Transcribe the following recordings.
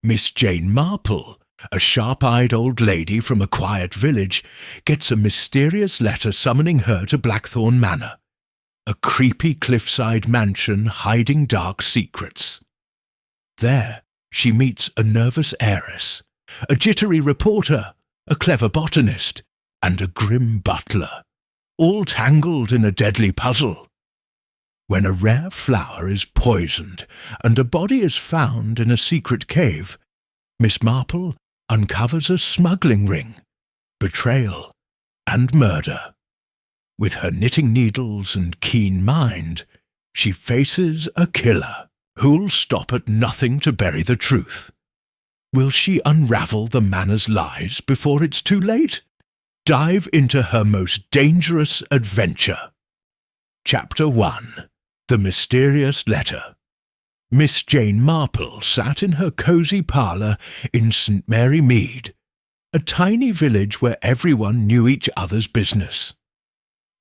Miss Jane Marple, a sharp-eyed old lady from a quiet village, gets a mysterious letter summoning her to Blackthorn Manor, a creepy cliffside mansion hiding dark secrets. There, she meets a nervous heiress, a jittery reporter, a clever botanist, and a grim butler, all tangled in a deadly puzzle. When a rare flower is poisoned and a body is found in a secret cave, Miss Marple uncovers a smuggling ring, betrayal, and murder. With her knitting needles and keen mind, she faces a killer who'll stop at nothing to bury the truth. Will she unravel the manor's lies before it's too late? Dive into her most dangerous adventure. Chapter 1. The Mysterious Letter. Miss Jane Marple sat in her cosy parlour in St. Mary Mead, a tiny village where everyone knew each other's business.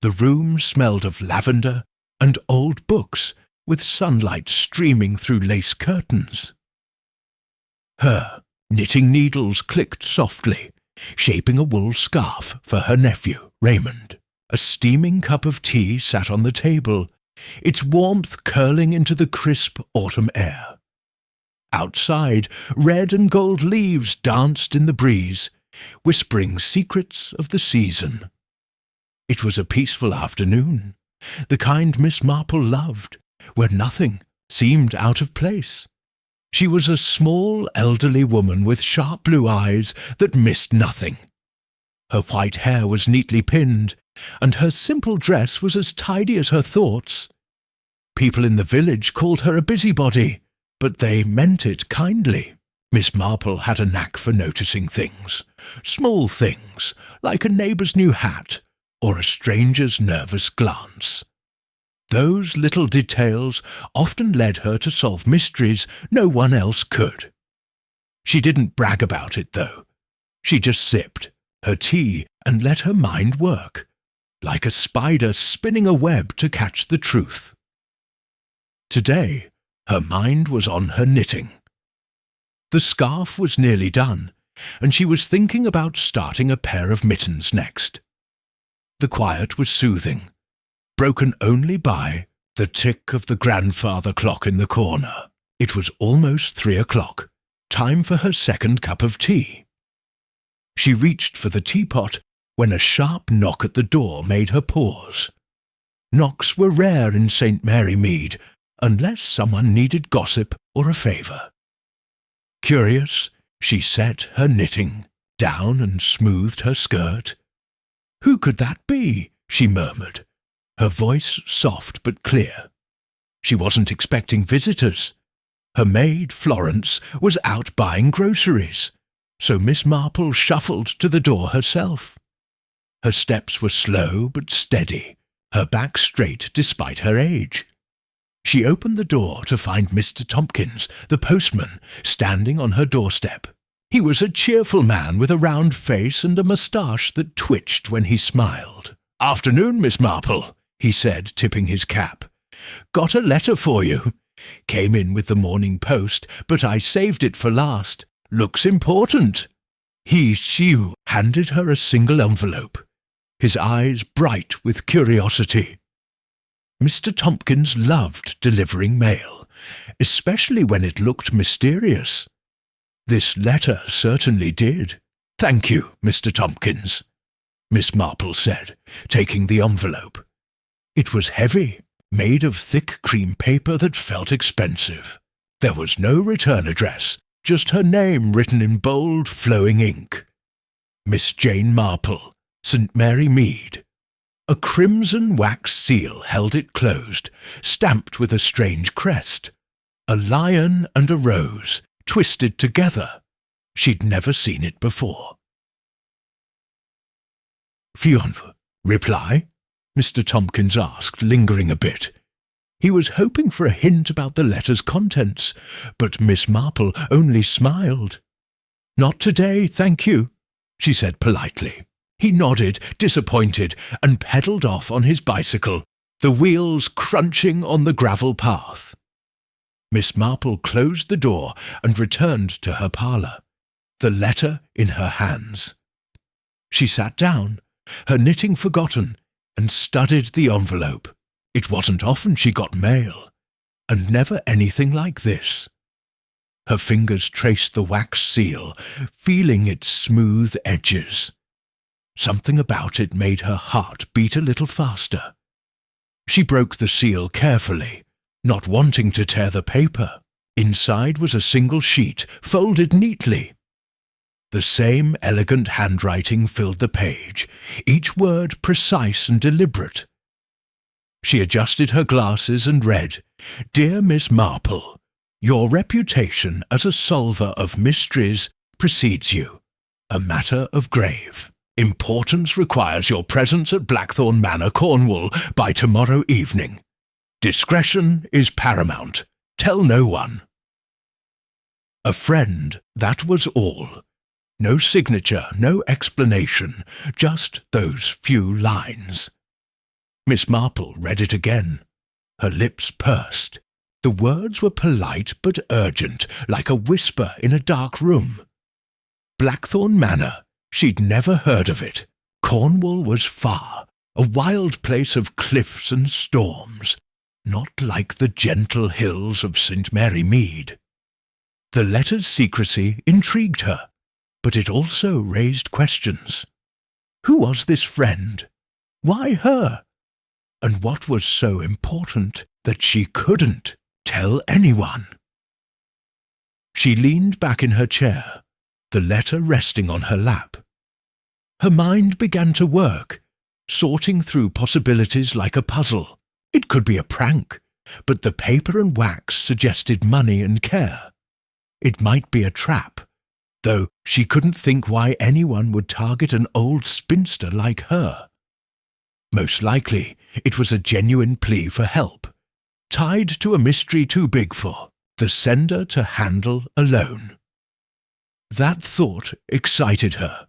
The room smelled of lavender and old books, with sunlight streaming through lace curtains. Her knitting needles clicked softly, shaping a wool scarf for her nephew, Raymond. A steaming cup of tea sat on the table, its warmth curling into the crisp autumn air. Outside, red and gold leaves danced in the breeze, whispering secrets of the season. It was a peaceful afternoon, the kind Miss Marple loved, where nothing seemed out of place. She was a small, elderly woman with sharp blue eyes that missed nothing. Her white hair was neatly pinned, and her simple dress was as tidy as her thoughts. People in the village called her a busybody, but they meant it kindly. Miss Marple had a knack for noticing things, small things, like a neighbour's new hat or a stranger's nervous glance. Those little details often led her to solve mysteries no one else could. She didn't brag about it, though. She just sipped her tea and let her mind work, like a spider spinning a web to catch the truth. Today, her mind was on her knitting. The scarf was nearly done, and she was thinking about starting a pair of mittens next. The quiet was soothing, broken only by the tick of the grandfather clock in the corner. It was almost 3 o'clock, time for her second cup of tea. She reached for the teapot when a sharp knock at the door made her pause. Knocks were rare in St. Mary Mead, unless someone needed gossip or a favour. Curious, she set her knitting down and smoothed her skirt. "Who could that be?" she murmured, her voice soft but clear. She wasn't expecting visitors. Her maid, Florence, was out buying groceries, so Miss Marple shuffled to the door herself. Her steps were slow but steady, her back straight despite her age. She opened the door to find Mr. Tompkins, the postman, standing on her doorstep. He was a cheerful man with a round face and a moustache that twitched when he smiled. "Afternoon, Miss Marple," he said, tipping his cap. "Got a letter for you. Came in with the morning post, but I saved it for last. Looks important." She handed her a single envelope, his eyes bright with curiosity. Mr. Tompkins loved delivering mail, especially when it looked mysterious. This letter certainly did. "Thank you, Mr. Tompkins," Miss Marple said, taking the envelope. It was heavy, made of thick cream paper that felt expensive. There was no return address, just her name written in bold, flowing ink. Miss Jane Marple, St. Mary Mead. A crimson wax seal held it closed, stamped with a strange crest. A lion and a rose, twisted together. She'd never seen it before. "Reply?" Mr. Tompkins asked, lingering a bit. He was hoping for a hint about the letter's contents, but Miss Marple only smiled. "Not today, thank you," she said politely. He nodded, disappointed, and pedalled off on his bicycle, the wheels crunching on the gravel path. Miss Marple closed the door and returned to her parlour, the letter in her hands. She sat down, her knitting forgotten, and studied the envelope. It wasn't often she got mail, and never anything like this. Her fingers traced the wax seal, feeling its smooth edges. Something about it made her heart beat a little faster. She broke the seal carefully, not wanting to tear the paper. Inside was a single sheet, folded neatly. The same elegant handwriting filled the page, each word precise and deliberate. She adjusted her glasses and read, "Dear Miss Marple, your reputation as a solver of mysteries precedes you. A matter of grave importance requires your presence at Blackthorn Manor, Cornwall, by tomorrow evening. Discretion is paramount. Tell no one." A friend, that was all. No signature, no explanation, just those few lines. Miss Marple read it again. Her lips pursed. The words were polite but urgent, like a whisper in a dark room. Blackthorn Manor. She'd never heard of it. Cornwall was far, a wild place of cliffs and storms, not like the gentle hills of St. Mary Mead. The letter's secrecy intrigued her, but it also raised questions. Who was this friend? Why her? And what was so important that she couldn't tell anyone? She leaned back in her chair, the letter resting on her lap. Her mind began to work, sorting through possibilities like a puzzle. It could be a prank, but the paper and wax suggested money and care. It might be a trap, though she couldn't think why anyone would target an old spinster like her. Most likely, it was a genuine plea for help, tied to a mystery too big for the sender to handle alone. That thought excited her.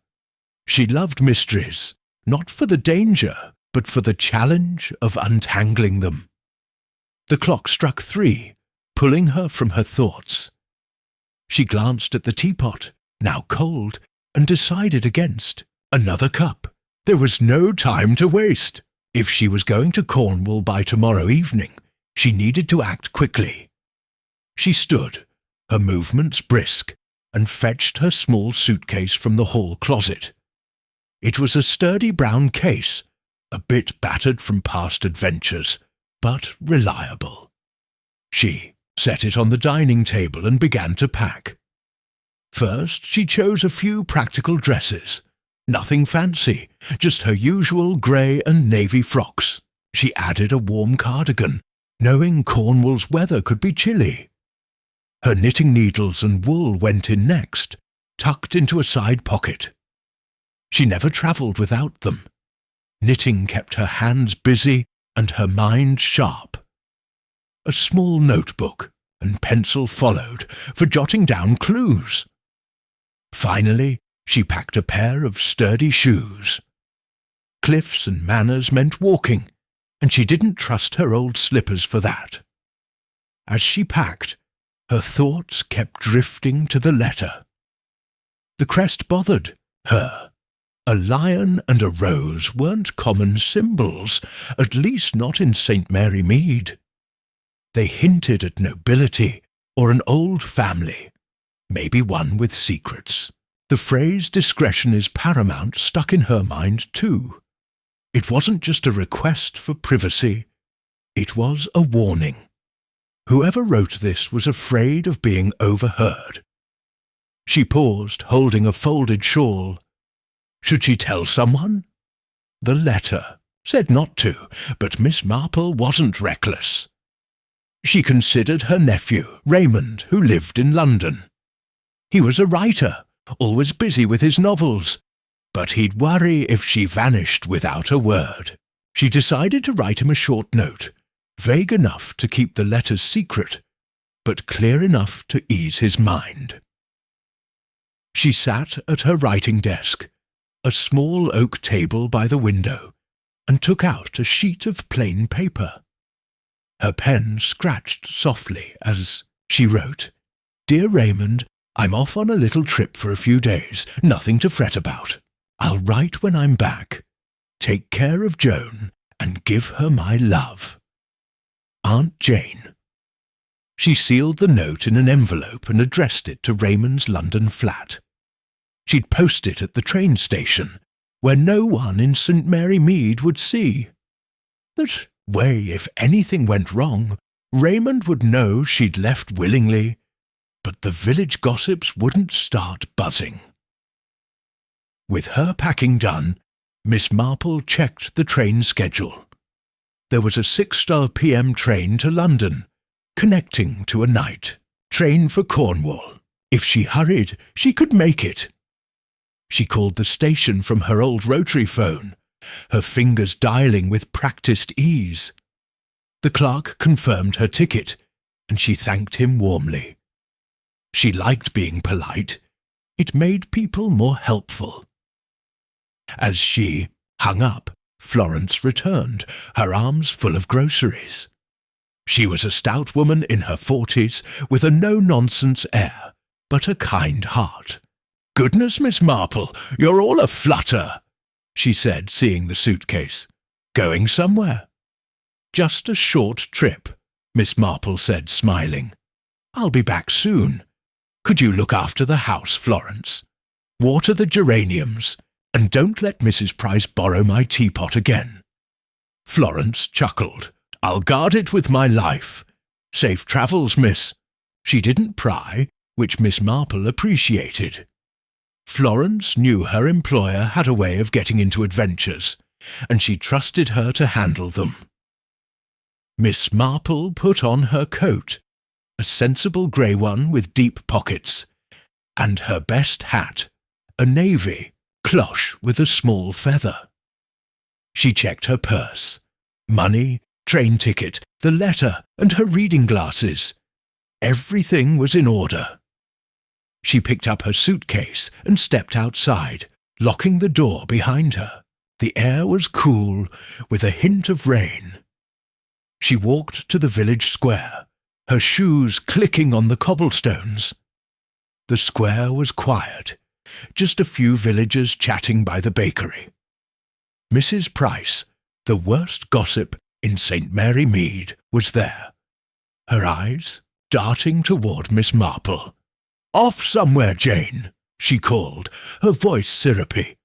She loved mysteries, not for the danger, but for the challenge of untangling them. The clock struck 3, pulling her from her thoughts. She glanced at the teapot, now cold, and decided against another cup. There was no time to waste. If she was going to Cornwall by tomorrow evening, she needed to act quickly. She stood, her movements brisk, and fetched her small suitcase from the hall closet. It was a sturdy brown case, a bit battered from past adventures, but reliable. She set it on the dining table and began to pack. First, she chose a few practical dresses. Nothing fancy, just her usual grey and navy frocks. She added a warm cardigan, knowing Cornwall's weather could be chilly. Her knitting needles and wool went in next, tucked into a side pocket. She never travelled without them. Knitting kept her hands busy and her mind sharp. A small notebook and pencil followed for jotting down clues. Finally, she packed a pair of sturdy shoes. Cliffs and manors meant walking, and she didn't trust her old slippers for that. As she packed, her thoughts kept drifting to the letter. The crest bothered her. A lion and a rose weren't common symbols, at least not in St. Mary Mead. They hinted at nobility or an old family, maybe one with secrets. The phrase "discretion is paramount" stuck in her mind too. It wasn't just a request for privacy, it was a warning. Whoever wrote this was afraid of being overheard. She paused, holding a folded shawl. Should she tell someone? The letter said not to, but Miss Marple wasn't reckless. She considered her nephew, Raymond, who lived in London. He was a writer, always busy with his novels, but he'd worry if she vanished without a word. She decided to write him a short note, vague enough to keep the letters secret, but clear enough to ease his mind. She sat at her writing desk, a small oak table by the window, and took out a sheet of plain paper. Her pen scratched softly as She wrote, "Dear Raymond, I'm off on a little trip for a few days, nothing to fret about. I'll write when I'm back. Take care of Joan and give her my love. Aunt Jane." She sealed the note in an envelope and addressed it to Raymond's London flat. She'd post it at the train station, where no one in St. Mary Mead would see. That way, if anything went wrong, Raymond would know she'd left willingly, but the village gossips wouldn't start buzzing. With her packing done, Miss Marple checked the train schedule. There was a 6 p.m. train to London, connecting to a night train for Cornwall. If she hurried, she could make it. She called the station from her old rotary phone, her fingers dialing with practised ease. The clerk confirmed her ticket, and she thanked him warmly. She liked being polite. It made people more helpful. As she hung up, Florence returned, her arms full of groceries. She was a stout woman in her 40s, with a no-nonsense air, but a kind heart. "Goodness, Miss Marple, you're all a-flutter," she said, seeing the suitcase. "Going somewhere?" "Just a short trip," Miss Marple said, smiling. "I'll be back soon. Could you look after the house, Florence? Water the geraniums, and don't let Mrs. Price borrow my teapot again." Florence chuckled. "I'll guard it with my life. Safe travels, miss." She didn't pry, which Miss Marple appreciated. Florence knew her employer had a way of getting into adventures, and she trusted her to handle them. Miss Marple put on her coat, a sensible grey one with deep pockets, and her best hat, a navy cloche with a small feather. She checked her purse, money, train ticket, the letter, and her reading glasses. Everything was in order. She picked up her suitcase and stepped outside, locking the door behind her. The air was cool, with a hint of rain. She walked to the village square, her shoes clicking on the cobblestones. The square was quiet, just a few villagers chatting by the bakery. Mrs. Price, the worst gossip in St. Mary Mead, was there, her eyes darting toward Miss Marple. "Off somewhere, Jane," she called, her voice syrupy.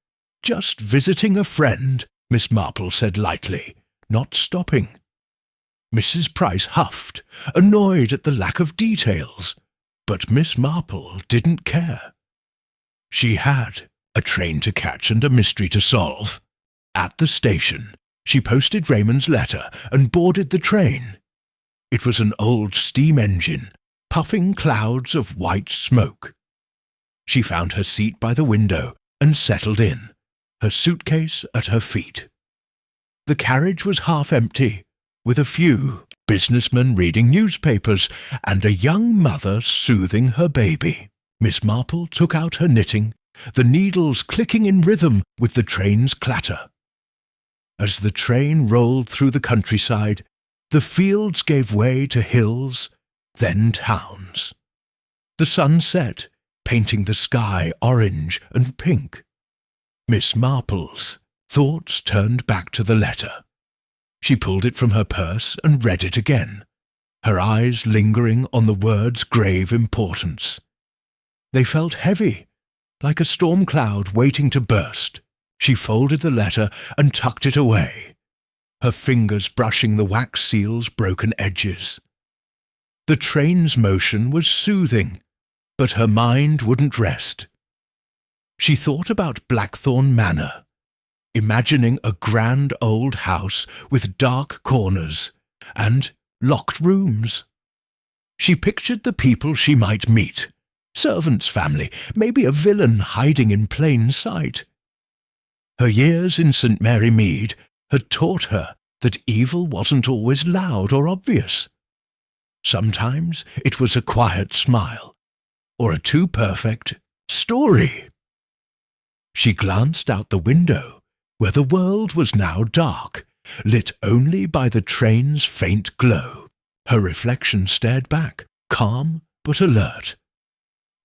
"Just visiting a friend," Miss Marple said lightly, not stopping. Mrs. Price huffed, annoyed at the lack of details, but Miss Marple didn't care. She had a train to catch and a mystery to solve. At the station, she posted Raymond's letter and boarded the train. It was an old steam engine, puffing clouds of white smoke. She found her seat by the window and settled in, her suitcase at her feet. The carriage was half empty, with a few businessmen reading newspapers and a young mother soothing her baby. Miss Marple took out her knitting, the needles clicking in rhythm with the train's clatter. As the train rolled through the countryside, the fields gave way to hills, then towns. The sun set, painting the sky orange and pink. Miss Marple's thoughts turned back to the letter. She pulled it from her purse and read it again, her eyes lingering on the word's grave importance. They felt heavy, like a storm cloud waiting to burst. She folded the letter and tucked it away, her fingers brushing the wax seal's broken edges. The train's motion was soothing, but her mind wouldn't rest. She thought about Blackthorn Manor, imagining a grand old house with dark corners and locked rooms. She pictured the people she might meet, servants' family, maybe a villain hiding in plain sight. Her years in St. Mary Mead had taught her that evil wasn't always loud or obvious. Sometimes it was a quiet smile, or a too-perfect story. She glanced out the window, where the world was now dark, lit only by the train's faint glow. Her reflection stared back, calm but alert.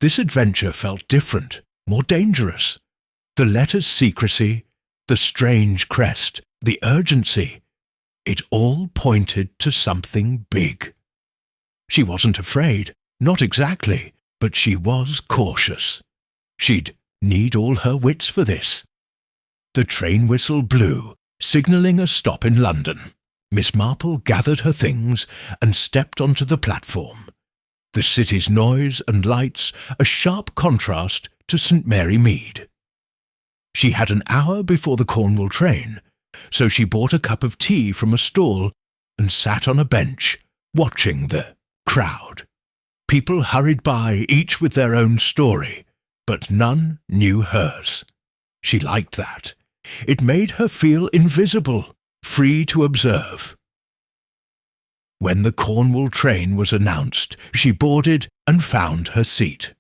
This adventure felt different, more dangerous. The letter's secrecy, the strange crest, the urgency, it all pointed to something big. She wasn't afraid, not exactly, but she was cautious. She'd need all her wits for this. The train whistle blew, signalling a stop in London. Miss Marple gathered her things and stepped onto the platform. The city's noise and lights a sharp contrast to St. Mary Mead. She had an hour before the Cornwall train, so she bought a cup of tea from a stall and sat on a bench, watching the crowd. People hurried by, each with their own story, but none knew hers. She liked that. It made her feel invisible, free to observe. When the Cornwall train was announced, she boarded and found her seat.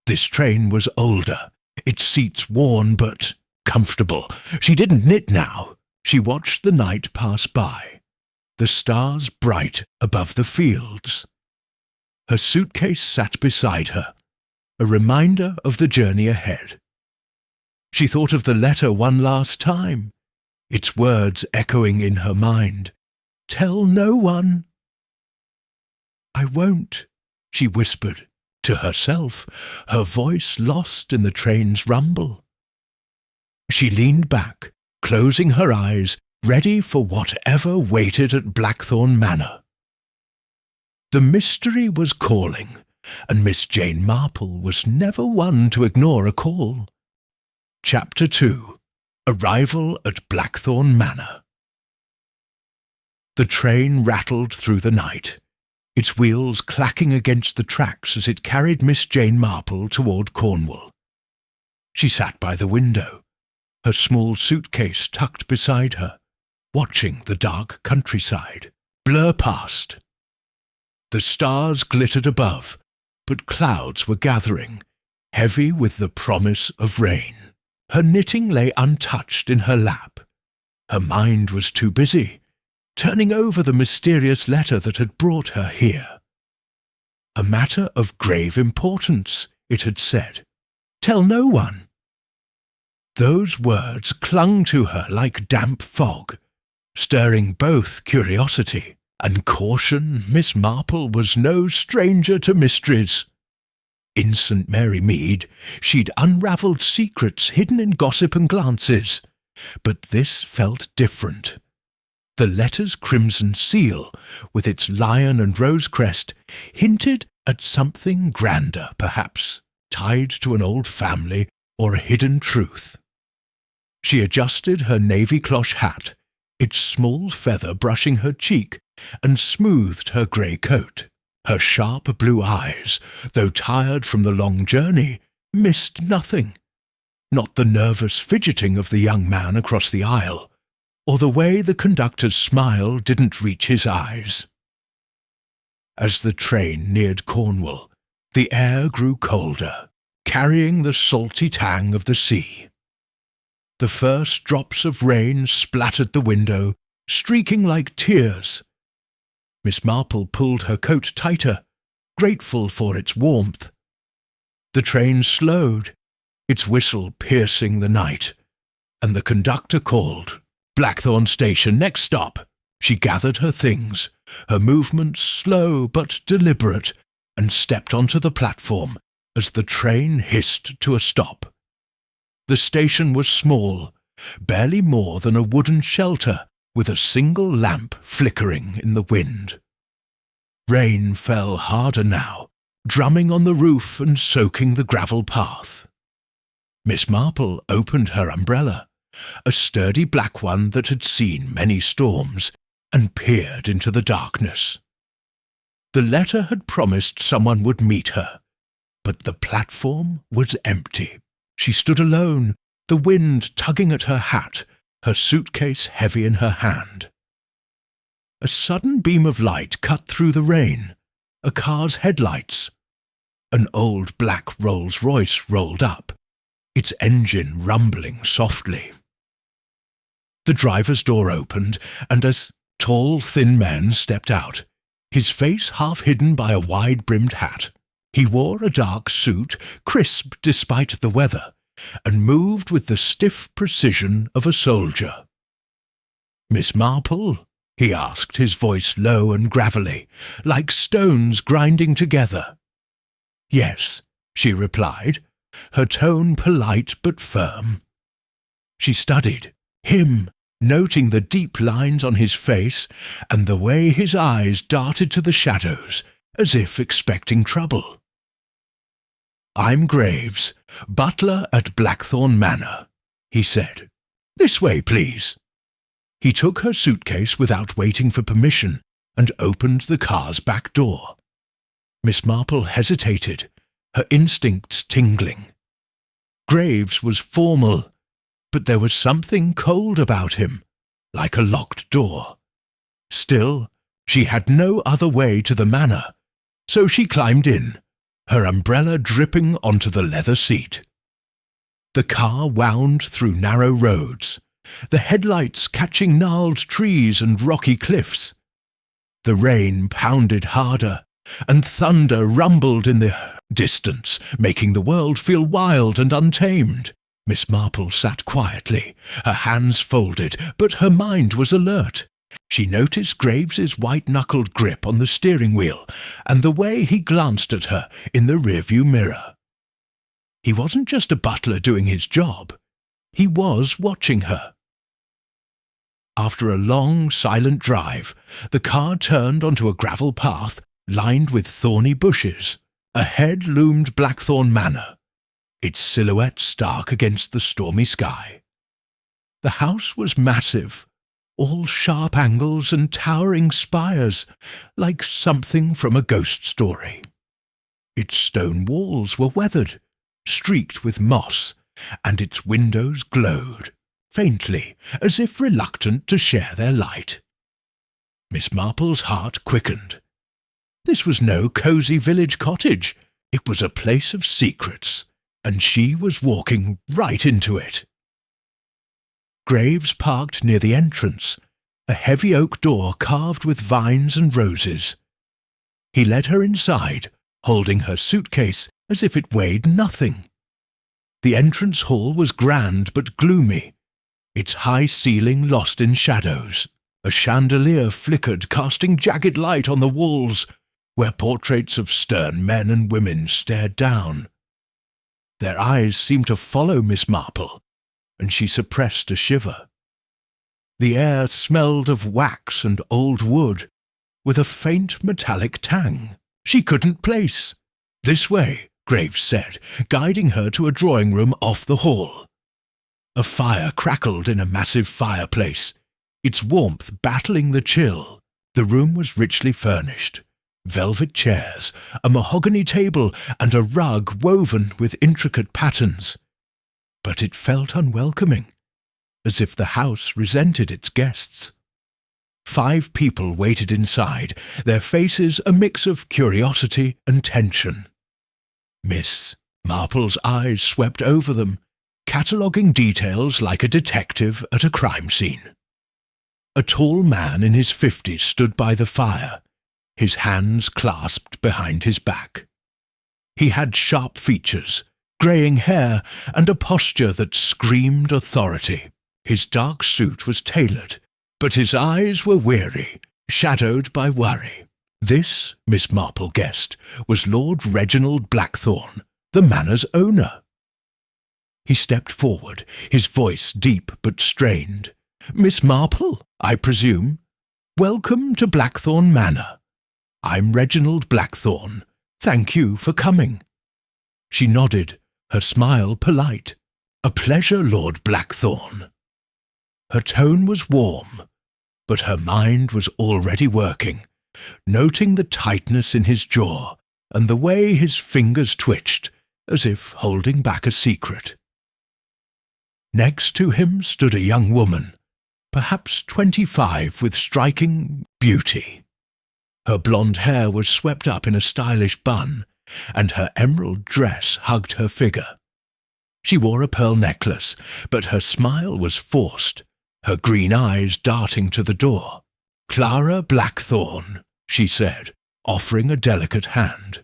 This train was older, its seats worn but comfortable. She didn't knit now. She watched the night pass by, the stars bright above the fields. Her suitcase sat beside her, a reminder of the journey ahead. She thought of the letter one last time, its words echoing in her mind. "Tell no one." "I won't," she whispered to herself, her voice lost in the train's rumble. She leaned back, closing her eyes, ready for whatever waited at Blackthorn Manor. The mystery was calling, and Miss Jane Marple was never one to ignore a call. Chapter 2. Arrival at Blackthorn Manor. The train rattled through the night, its wheels clacking against the tracks as it carried Miss Jane Marple toward Cornwall. She sat by the window, her small suitcase tucked beside her, watching the dark countryside blur past. The stars glittered above, but clouds were gathering, heavy with the promise of rain. Her knitting lay untouched in her lap. Her mind was too busy, turning over the mysterious letter that had brought her here. A matter of grave importance, it had said. Tell no one. Those words clung to her like damp fog, stirring both curiosity and caution. Miss Marple was no stranger to mysteries. In St. Mary Mead, she'd unravelled secrets hidden in gossip and glances, but this felt different. The letter's crimson seal, with its lion and rose crest, hinted at something grander, perhaps, tied to an old family or a hidden truth. She adjusted her navy cloche hat, its small feather brushing her cheek, and smoothed her grey coat. Her sharp blue eyes, though tired from the long journey, missed nothing. Not the nervous fidgeting of the young man across the aisle, or the way the conductor's smile didn't reach his eyes. As the train neared Cornwall, the air grew colder, carrying the salty tang of the sea. The first drops of rain splattered the window, streaking like tears. Miss Marple pulled her coat tighter, grateful for its warmth. The train slowed, its whistle piercing the night, and the conductor called, "Blackthorn Station, next stop." She gathered her things, her movements slow but deliberate, and stepped onto the platform as the train hissed to a stop. The station was small, barely more than a wooden shelter, with a single lamp flickering in the wind. Rain fell harder now, drumming on the roof and soaking the gravel path. Miss Marple opened her umbrella, a sturdy black one that had seen many storms, and peered into the darkness. The letter had promised someone would meet her, but the platform was empty. She stood alone, the wind tugging at her hat, her suitcase heavy in her hand. A sudden beam of light cut through the rain, a car's headlights. An old black Rolls-Royce rolled up, its engine rumbling softly. The driver's door opened, and a tall, thin man stepped out, his face half hidden by a wide-brimmed hat. He wore a dark suit, crisp despite the weather, and moved with the stiff precision of a soldier. "Miss Marple?" he asked, his voice low and gravelly, like stones grinding together. "Yes," she replied, her tone polite but firm. She studied him, noting the deep lines on his face and the way his eyes darted to the shadows, as if expecting trouble. "I'm Graves, butler at Blackthorn Manor," he said. "This way, please." He took her suitcase without waiting for permission and opened the car's back door. Miss Marple hesitated, her instincts tingling. Graves was formal, but there was something cold about him, like a locked door. Still, she had no other way to the manor, so she climbed in, her umbrella dripping onto the leather seat. The car wound through narrow roads, the headlights catching gnarled trees and rocky cliffs. The rain pounded harder, and thunder rumbled in the distance, making the world feel wild and untamed. Miss Marple sat quietly, her hands folded, but her mind was alert. She noticed Graves's white-knuckled grip on the steering wheel and the way he glanced at her in the rearview mirror. He wasn't just a butler doing his job. He was watching her. After a long, silent drive, the car turned onto a gravel path lined with thorny bushes. Ahead loomed Blackthorn Manor, its silhouette stark against the stormy sky. The house was massive, all sharp angles and towering spires, like something from a ghost story. Its stone walls were weathered, streaked with moss, and its windows glowed, faintly, as if reluctant to share their light. Miss Marple's heart quickened. This was no cosy village cottage. It was a place of secrets, and she was walking right into it. Graves parked near the entrance, a heavy oak door carved with vines and roses. He led her inside, holding her suitcase as if it weighed nothing. The entrance hall was grand but gloomy, its high ceiling lost in shadows. A chandelier flickered, casting jagged light on the walls, where portraits of stern men and women stared down. Their eyes seemed to follow Miss Marple, and she suppressed a shiver. The air smelled of wax and old wood, with a faint metallic tang she couldn't place. "This way," Graves said, guiding her to a drawing room off the hall. A fire crackled in a massive fireplace, its warmth battling the chill. The room was richly furnished. Velvet chairs, a mahogany table, and a rug woven with intricate patterns. But it felt unwelcoming, as if the house resented its guests. 5 people waited inside, their faces a mix of curiosity and tension. Miss Marple's eyes swept over them, cataloguing details like a detective at a crime scene. A tall man in his 50s stood by the fire, his hands clasped behind his back. He had sharp features, greying hair, and a posture that screamed authority. His dark suit was tailored, but his eyes were weary, shadowed by worry. This, Miss Marple guessed, was Lord Reginald Blackthorn, the manor's owner. He stepped forward, his voice deep but strained. "Miss Marple, I presume? Welcome to Blackthorn Manor. I'm Reginald Blackthorn. Thank you for coming." She nodded, her smile polite. "A pleasure, Lord Blackthorn." Her tone was warm, but her mind was already working, noting the tightness in his jaw and the way his fingers twitched, as if holding back a secret. Next to him stood a young woman, perhaps 25, with striking beauty. Her blonde hair was swept up in a stylish bun, and her emerald dress hugged her figure. She wore a pearl necklace, but her smile was forced, her green eyes darting to the door. "Clara Blackthorn," she said, offering a delicate hand.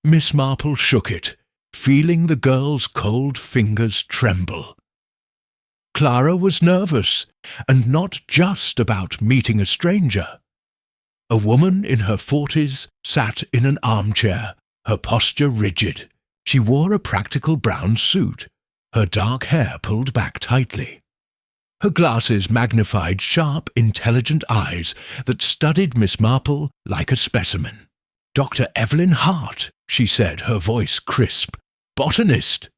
Miss Marple shook it, feeling the girl's cold fingers tremble. Clara was nervous, and not just about meeting a stranger. A woman in her 40s sat in an armchair, her posture rigid. She wore a practical brown suit, her dark hair pulled back tightly. Her glasses magnified sharp, intelligent eyes that studied Miss Marple like a specimen. "Dr. Evelyn Hart," she said, her voice crisp. "Botanist."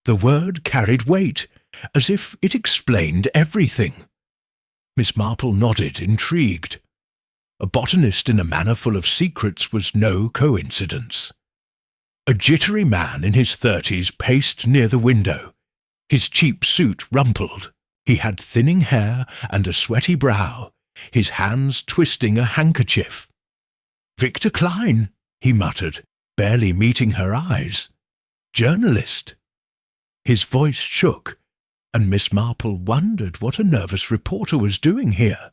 The word carried weight, as if it explained everything. Miss Marple nodded, intrigued. A botanist in a manor full of secrets was no coincidence. A jittery man in his 30s paced near the window, his cheap suit rumpled. He had thinning hair and a sweaty brow, his hands twisting a handkerchief. "Victor Klein," he muttered, barely meeting her eyes. "Journalist." His voice shook, and Miss Marple wondered what a nervous reporter was doing here.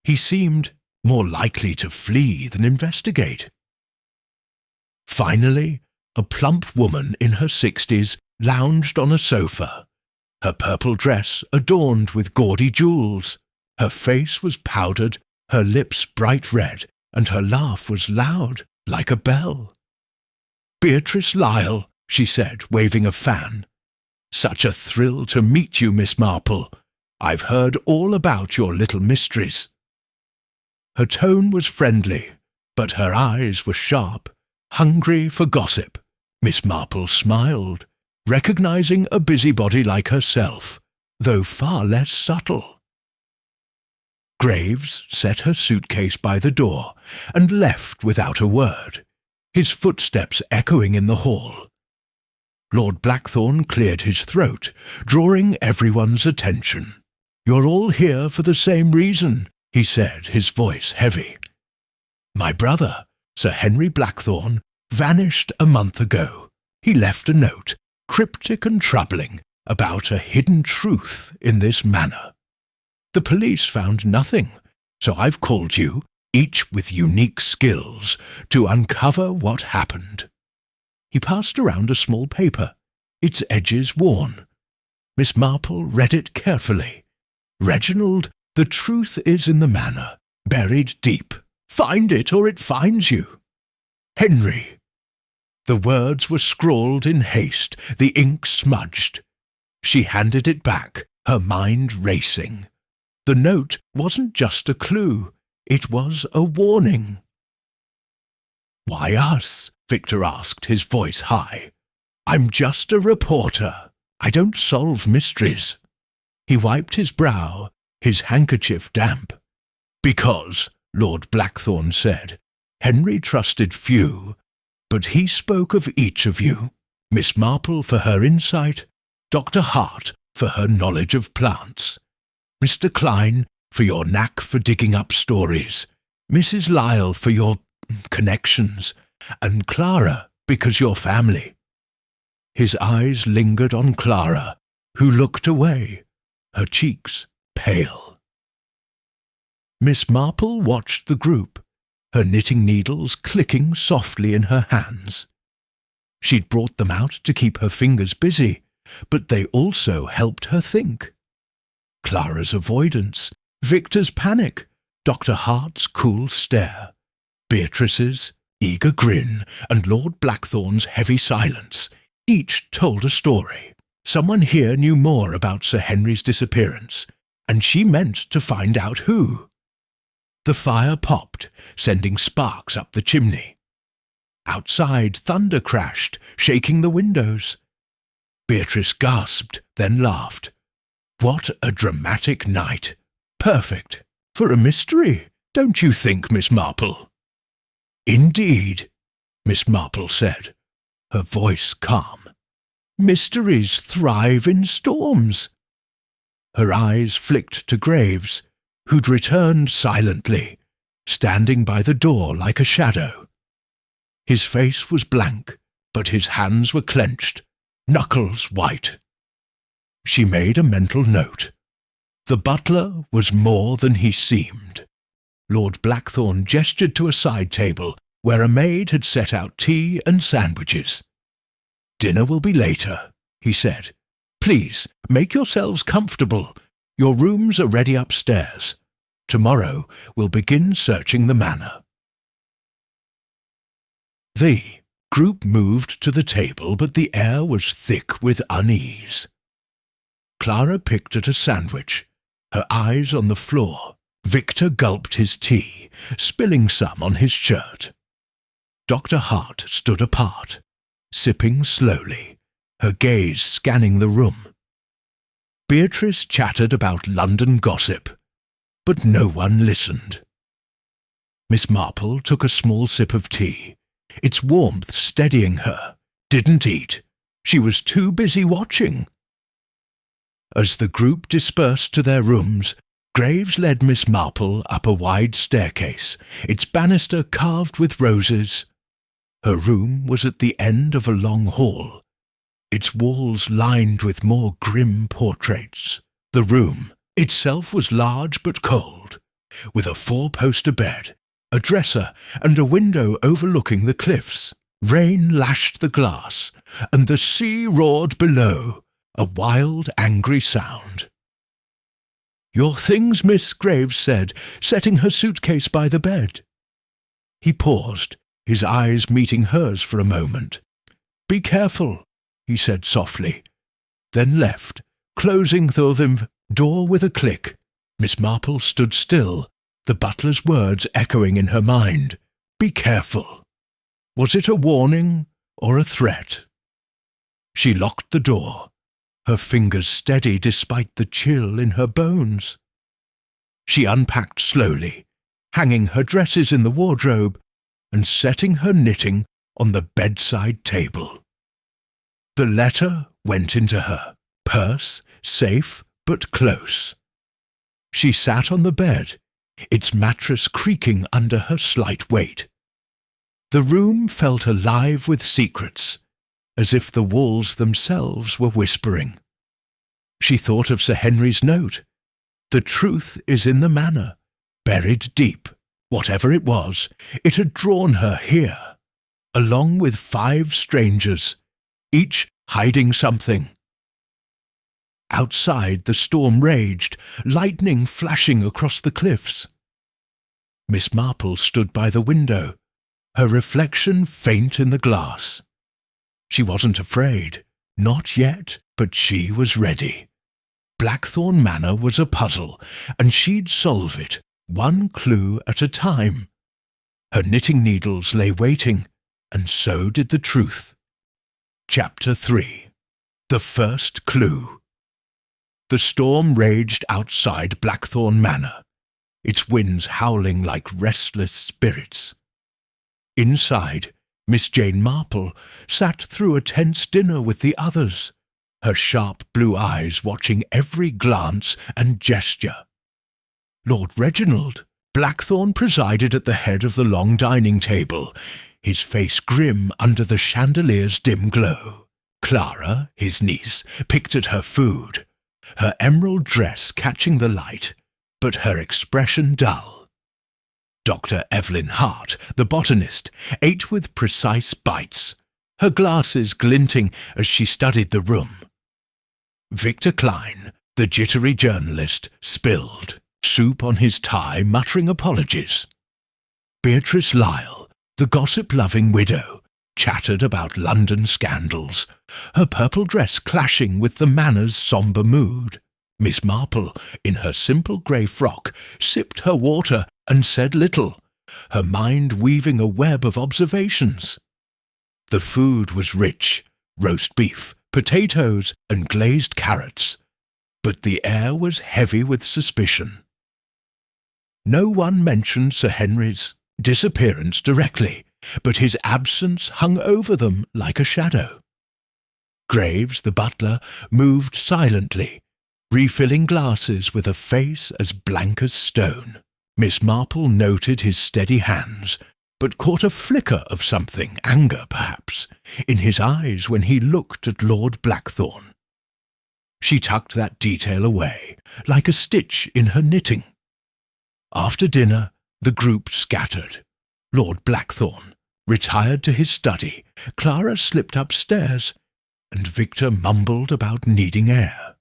He seemed more likely to flee than investigate. Finally, a plump woman in her 60s lounged on a sofa, her purple dress adorned with gaudy jewels. Her face was powdered, her lips bright red, and her laugh was loud, like a bell. "Beatrice Lyle," she said, waving a fan. "Such a thrill to meet you, Miss Marple. I've heard all about your little mysteries." Her tone was friendly, but her eyes were sharp, hungry for gossip. Miss Marple smiled, recognizing a busybody like herself, though far less subtle. Graves set her suitcase by the door and left without a word, his footsteps echoing in the hall. Lord Blackthorne cleared his throat, drawing everyone's attention. "You're all here for the same reason," he said, his voice heavy. "My brother, Sir Henry Blackthorne, vanished a month ago. He left a note, cryptic and troubling, about a hidden truth in this manor. The police found nothing, so I've called you, each with unique skills, to uncover what happened." He passed around a small paper, its edges worn. Miss Marple read it carefully. "Reginald, the truth is in the manor, buried deep. Find it or it finds you. Henry." The words were scrawled in haste, the ink smudged. She handed it back, her mind racing. The note wasn't just a clue, it was a warning. "Why us?" Victor asked, his voice high. "I'm just a reporter. I don't solve mysteries." He wiped his brow, his handkerchief damp. "Because," Lord Blackthorne said, "Henry trusted few, but he spoke of each of you. Miss Marple for her insight, Dr. Hart for her knowledge of plants, Mr. Klein for your knack for digging up stories, Mrs. Lyle for your connections, and Clara because you're family." His eyes lingered on Clara, who looked away, her cheeks pale. Miss Marple watched the group, her knitting needles clicking softly in her hands. She'd brought them out to keep her fingers busy, but they also helped her think. Clara's avoidance, Victor's panic, Dr. Hart's cool stare, Beatrice's eager grin, and Lord Blackthorne's heavy silence, each told a story. Someone here knew more about Sir Henry's disappearance, and she meant to find out who. The fire popped, sending sparks up the chimney. Outside, thunder crashed, shaking the windows. Beatrice gasped, then laughed. "What a dramatic night! Perfect for a mystery, don't you think, Miss Marple?" "Indeed," Miss Marple said, her voice calm. "Mysteries thrive in storms." Her eyes flicked to Graves, who'd returned silently, standing by the door like a shadow. His face was blank, but his hands were clenched, knuckles white. She made a mental note. The butler was more than he seemed. Lord Blackthorn gestured to a side table where a maid had set out tea and sandwiches. "Dinner will be later," he said. "Please, make yourselves comfortable. Your rooms are ready upstairs. Tomorrow we'll begin searching the manor." The group moved to the table, but the air was thick with unease. Clara picked at a sandwich, her eyes on the floor. Victor gulped his tea, spilling some on his shirt. Dr. Hart stood apart, sipping slowly, her gaze scanning the room. Beatrice chattered about London gossip, but no one listened. Miss Marple took a small sip of tea, its warmth steadying her, didn't eat. She was too busy watching. As the group dispersed to their rooms, Graves led Miss Marple up a wide staircase, its banister carved with roses. Her room was at the end of a long hall, its walls lined with more grim portraits. The room itself was large but cold, with a four-poster bed, a dresser, and a window overlooking the cliffs. Rain lashed the glass, and the sea roared below, a wild, angry sound. "Your things, Miss," Graves said, setting her suitcase by the bed. He paused, his eyes meeting hers for a moment. "Be careful," he said softly, then left, closing the door with a click. Miss Marple stood still, the butler's words echoing in her mind. "Be careful." Was it a warning or a threat? She locked the door, her fingers steady despite the chill in her bones. She unpacked slowly, hanging her dresses in the wardrobe and setting her knitting on the bedside table. The letter went into her purse, safe but close. She sat on the bed, its mattress creaking under her slight weight. The room felt alive with secrets, as if the walls themselves were whispering. She thought of Sir Henry's note. The truth is in the manor, buried deep. Whatever it was, it had drawn her here, along with 5 strangers, each hiding something. Outside the storm raged, lightning flashing across the cliffs. Miss Marple stood by the window, her reflection faint in the glass. She wasn't afraid, not yet, but she was ready. Blackthorn Manor was a puzzle, and she'd solve it, one clue at a time. Her knitting needles lay waiting, and so did the truth. Chapter 3. The First Clue. The storm raged outside Blackthorn Manor, its winds howling like restless spirits. Inside, Miss Jane Marple sat through a tense dinner with the others, her sharp blue eyes watching every glance and gesture. Lord Reginald Blackthorn presided at the head of the long dining table, his face grim under the chandelier's dim glow. Clara, his niece, picked at her food, her emerald dress catching the light, but her expression dull. Dr. Evelyn Hart, the botanist, ate with precise bites, her glasses glinting as she studied the room. Victor Klein, the jittery journalist, spilled soup on his tie, muttering apologies. Beatrice Lyle, the gossip-loving widow, chattered about London scandals, her purple dress clashing with the manor's sombre mood. Miss Marple, in her simple grey frock, sipped her water and said little, her mind weaving a web of observations. The food was rich, roast beef, potatoes, and glazed carrots, but the air was heavy with suspicion. No one mentioned Sir Henry's disappearance directly, but his absence hung over them like a shadow. Graves, the butler, moved silently, refilling glasses with a face as blank as stone. Miss Marple noted his steady hands, but caught a flicker of something, anger perhaps, in his eyes when he looked at Lord Blackthorn. She tucked that detail away, like a stitch in her knitting. After dinner, The group scattered. Lord Blackthorne retired to his study, Clara slipped upstairs, and Victor mumbled about needing air.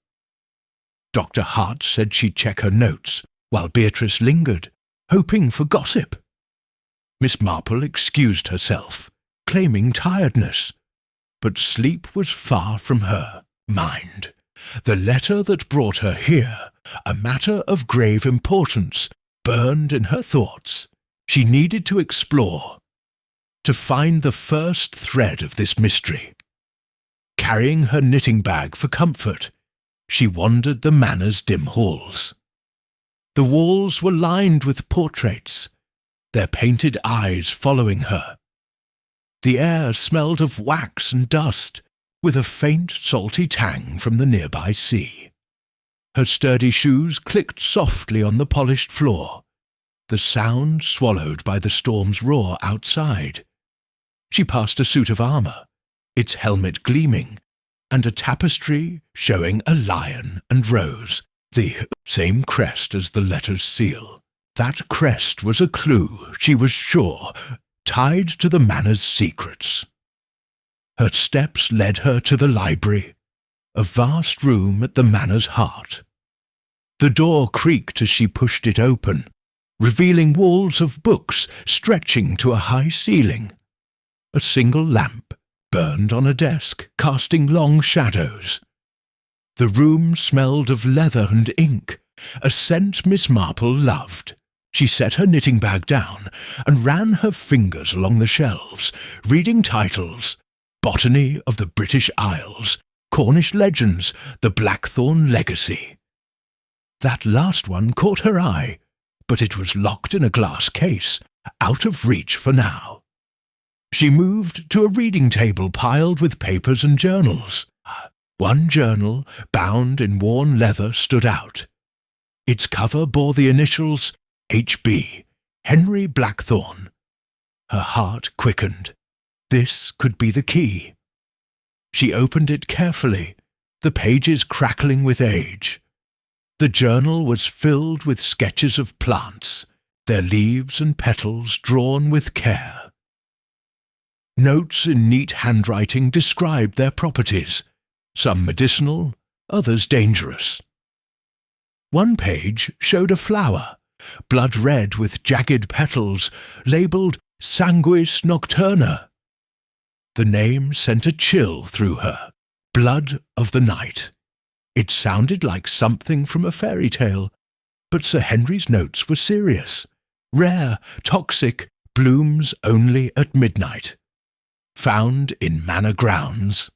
Dr. Hart said she'd check her notes, while Beatrice lingered, hoping for gossip. Miss Marple excused herself, claiming tiredness, but sleep was far from her mind. The letter that brought her here, a matter of grave importance, burned in her thoughts. She needed to explore, to find the first thread of this mystery. Carrying her knitting bag for comfort, she wandered the manor's dim halls. The walls were lined with portraits, their painted eyes following her. The air smelled of wax and dust, with a faint salty tang from the nearby sea. Her sturdy shoes clicked softly on the polished floor, the sound swallowed by the storm's roar outside. She passed a suit of armour, its helmet gleaming, and a tapestry showing a lion and rose, the same crest as the letter's seal. That crest was a clue, she was sure, tied to the manor's secrets. Her steps led her to the library, a vast room at the manor's heart. The door creaked as she pushed it open, revealing walls of books stretching to a high ceiling. A single lamp burned on a desk, casting long shadows. The room smelled of leather and ink, a scent Miss Marple loved. She set her knitting bag down and ran her fingers along the shelves, reading titles: Botany of the British Isles, Cornish Legends, The Blackthorn Legacy. That last one caught her eye, but it was locked in a glass case, out of reach for now. She moved to a reading table piled with papers and journals. One journal, bound in worn leather, stood out. Its cover bore the initials H.B., Henry Blackthorne. Her heart quickened. This could be the key. She opened it carefully, the pages crackling with age. The journal was filled with sketches of plants, their leaves and petals drawn with care. Notes in neat handwriting described their properties, some medicinal, others dangerous. One page showed a flower, blood red with jagged petals, labelled Sanguis Nocturna. The name sent a chill through her. Blood of the Night. It sounded like something from a fairy tale, but Sir Henry's notes were serious. Rare, toxic, blooms only at midnight. Found in manor grounds.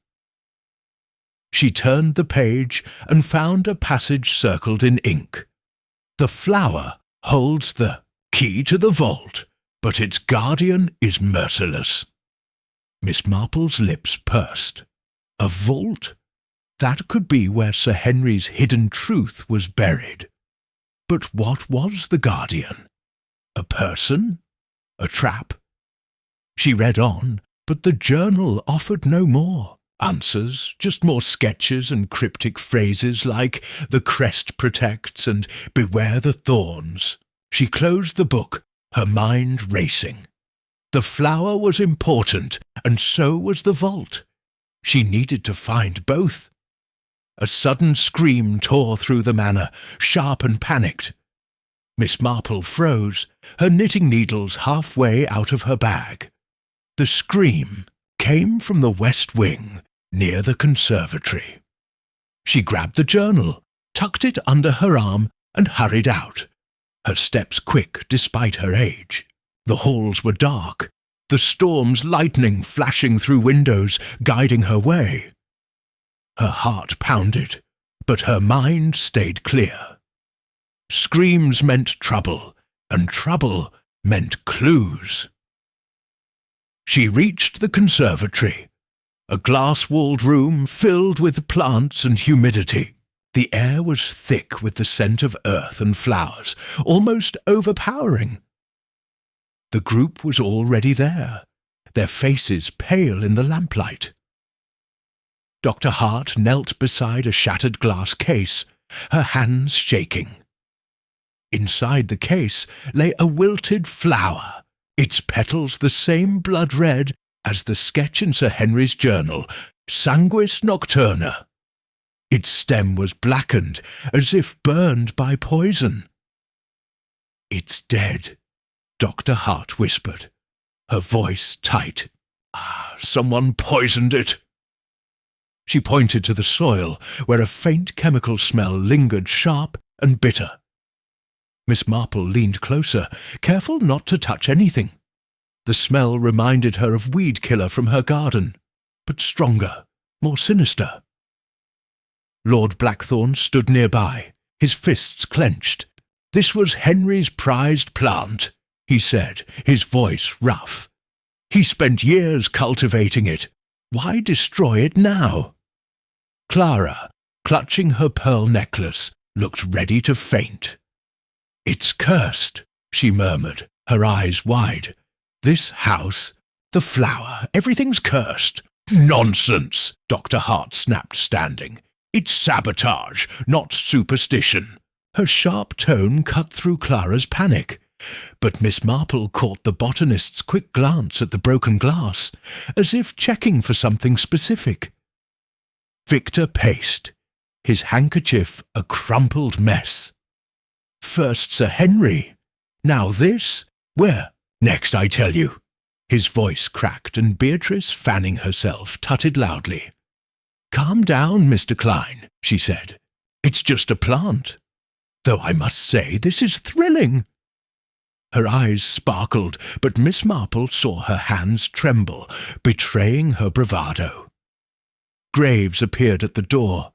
She turned the page and found a passage circled in ink. The flower holds the key to the vault, but its guardian is merciless. Miss Marple's lips pursed. A vault? That could be where Sir Henry's hidden truth was buried. But what was the guardian? A person? A trap? She read on, but the journal offered no more answers, just more sketches and cryptic phrases like "the crest protects" and "beware the thorns." She closed the book, her mind racing. The flower was important, and so was the vault. She needed to find both. A sudden scream tore through the manor, sharp and panicked. Miss Marple froze, her knitting needles halfway out of her bag. The scream came from the west wing, near the conservatory. She grabbed the journal, tucked it under her arm, and hurried out, her steps quick despite her age. The halls were dark, the storm's lightning flashing through windows, guiding her way. Her heart pounded, but her mind stayed clear. Screams meant trouble, and trouble meant clues. She reached the conservatory, a glass-walled room filled with plants and humidity. The air was thick with the scent of earth and flowers, almost overpowering. The group was already there, their faces pale in the lamplight. Dr. Hart knelt beside a shattered glass case, her hands shaking. Inside the case lay a wilted flower, its petals the same blood red as the sketch in Sir Henry's journal, Sanguis Nocturna. Its stem was blackened, as if burned by poison. "It's dead," Dr. Hart whispered, her voice tight. "Someone poisoned it." She pointed to the soil, where a faint chemical smell lingered sharp and bitter. Miss Marple leaned closer, careful not to touch anything. The smell reminded her of weed killer from her garden, but stronger, more sinister. Lord Blackthorne stood nearby, his fists clenched. "This was Henry's prized plant," he said, his voice rough. "He spent years cultivating it. Why destroy it now?" Clara, clutching her pearl necklace, looked ready to faint. "It's cursed," she murmured, her eyes wide. "This house, the flower, everything's cursed." "Nonsense!" Dr. Hart snapped, standing. "It's sabotage, not superstition." Her sharp tone cut through Clara's panic, but Miss Marple caught the botanist's quick glance at the broken glass, as if checking for something specific. Victor paced, his handkerchief a crumpled mess. "First Sir Henry, now this? Where? Next, I tell you." His voice cracked, and Beatrice, fanning herself, tutted loudly. "Calm down, Mr. Klein," she said. "It's just a plant. Though I must say this is thrilling." Her eyes sparkled, but Miss Marple saw her hands tremble, betraying her bravado. Graves appeared at the door,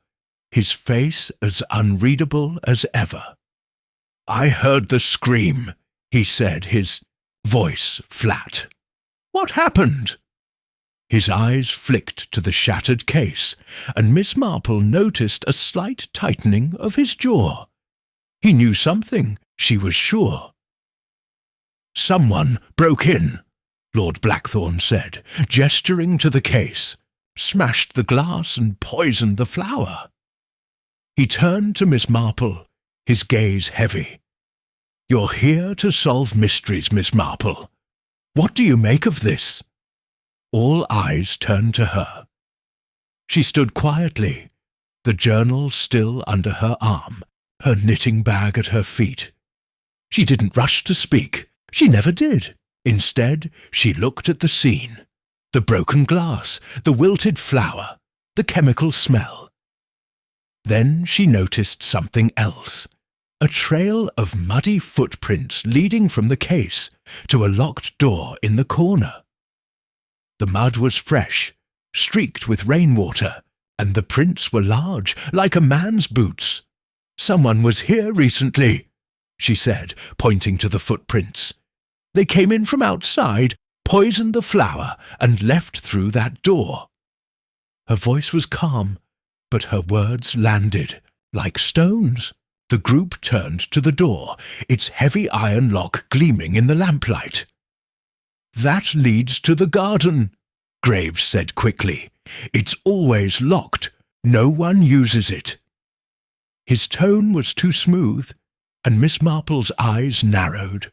his face as unreadable as ever. "I heard the scream," he said, his voice flat. "What happened?" His eyes flicked to the shattered case, and Miss Marple noticed a slight tightening of his jaw. He knew something, she was sure. "Someone broke in," Lord Blackthorne said, gesturing to the case, "smashed the glass and poisoned the flower." He turned to Miss Marple, his gaze heavy. "You're here to solve mysteries, Miss Marple. What do you make of this?" All eyes turned to her. She stood quietly, the journal still under her arm, her knitting bag at her feet. She didn't rush to speak. She never did. Instead, she looked at the scene. The broken glass, the wilted flower, the chemical smell. Then she noticed something else. A trail of muddy footprints leading from the case to a locked door in the corner. The mud was fresh, streaked with rainwater, and the prints were large, like a man's boots. "Someone was here recently," she said, pointing to the footprints. "They came in from outside, poisoned the flower, and left through that door." Her voice was calm, but her words landed like stones. The group turned to the door, its heavy iron lock gleaming in the lamplight. "That leads to the garden," Graves said quickly. "It's always locked. No one uses it." His tone was too smooth, and Miss Marple's eyes narrowed.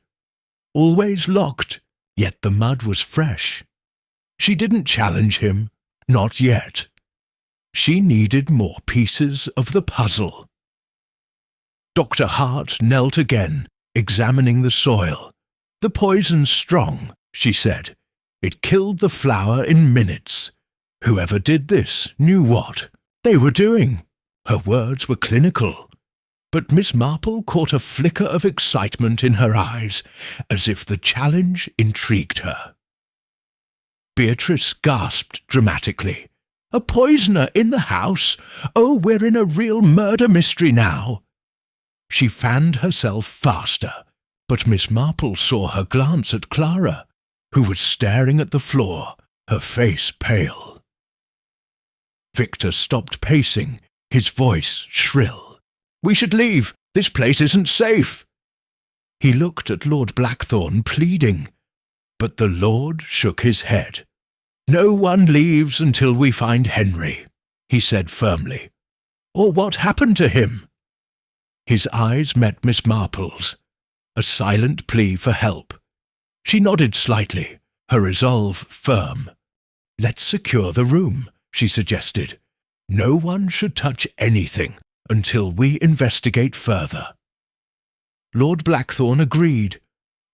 Always locked, yet the mud was fresh. She didn't challenge him, not yet. She needed more pieces of the puzzle. Dr. Hart knelt again, examining the soil. "The poison's strong," she said. "It killed the flower in minutes. Whoever did this knew what they were doing." Her words were clinical, but Miss Marple caught a flicker of excitement in her eyes, as if the challenge intrigued her. Beatrice gasped dramatically. "A poisoner in the house? Oh, we're in a real murder mystery now." She fanned herself faster, but Miss Marple saw her glance at Clara, who was staring at the floor, her face pale. Victor stopped pacing, his voice shrill. "We should leave. This place isn't safe." He looked at Lord Blackthorne, pleading, but the Lord shook his head. "No one leaves until we find Henry," he said firmly. "Or what happened to him?" His eyes met Miss Marple's, a silent plea for help. She nodded slightly, her resolve firm. "Let's secure the room," she suggested. "No one should touch anything until we investigate further." Lord Blackthorne agreed,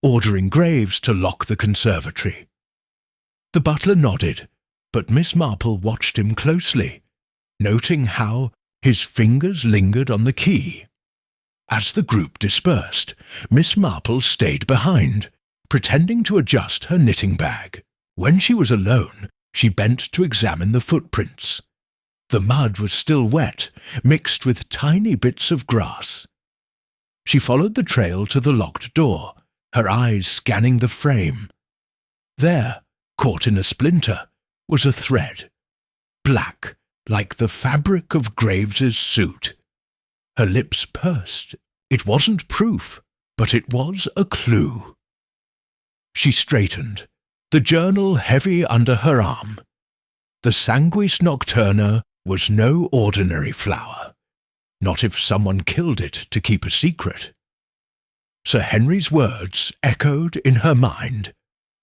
ordering Graves to lock the conservatory. The butler nodded, but Miss Marple watched him closely, noting how his fingers lingered on the key. As the group dispersed, Miss Marple stayed behind, pretending to adjust her knitting bag. When she was alone, she bent to examine the footprints. The mud was still wet, mixed with tiny bits of grass. She followed the trail to the locked door, her eyes scanning the frame. There, caught in a splinter, was a thread, black, like the fabric of Graves's suit. Her lips pursed. It wasn't proof, but it was a clue. She straightened, the journal heavy under her arm. The Sanguis nocturna was no ordinary flower, not if someone killed it to keep a secret. Sir Henry's words echoed in her mind.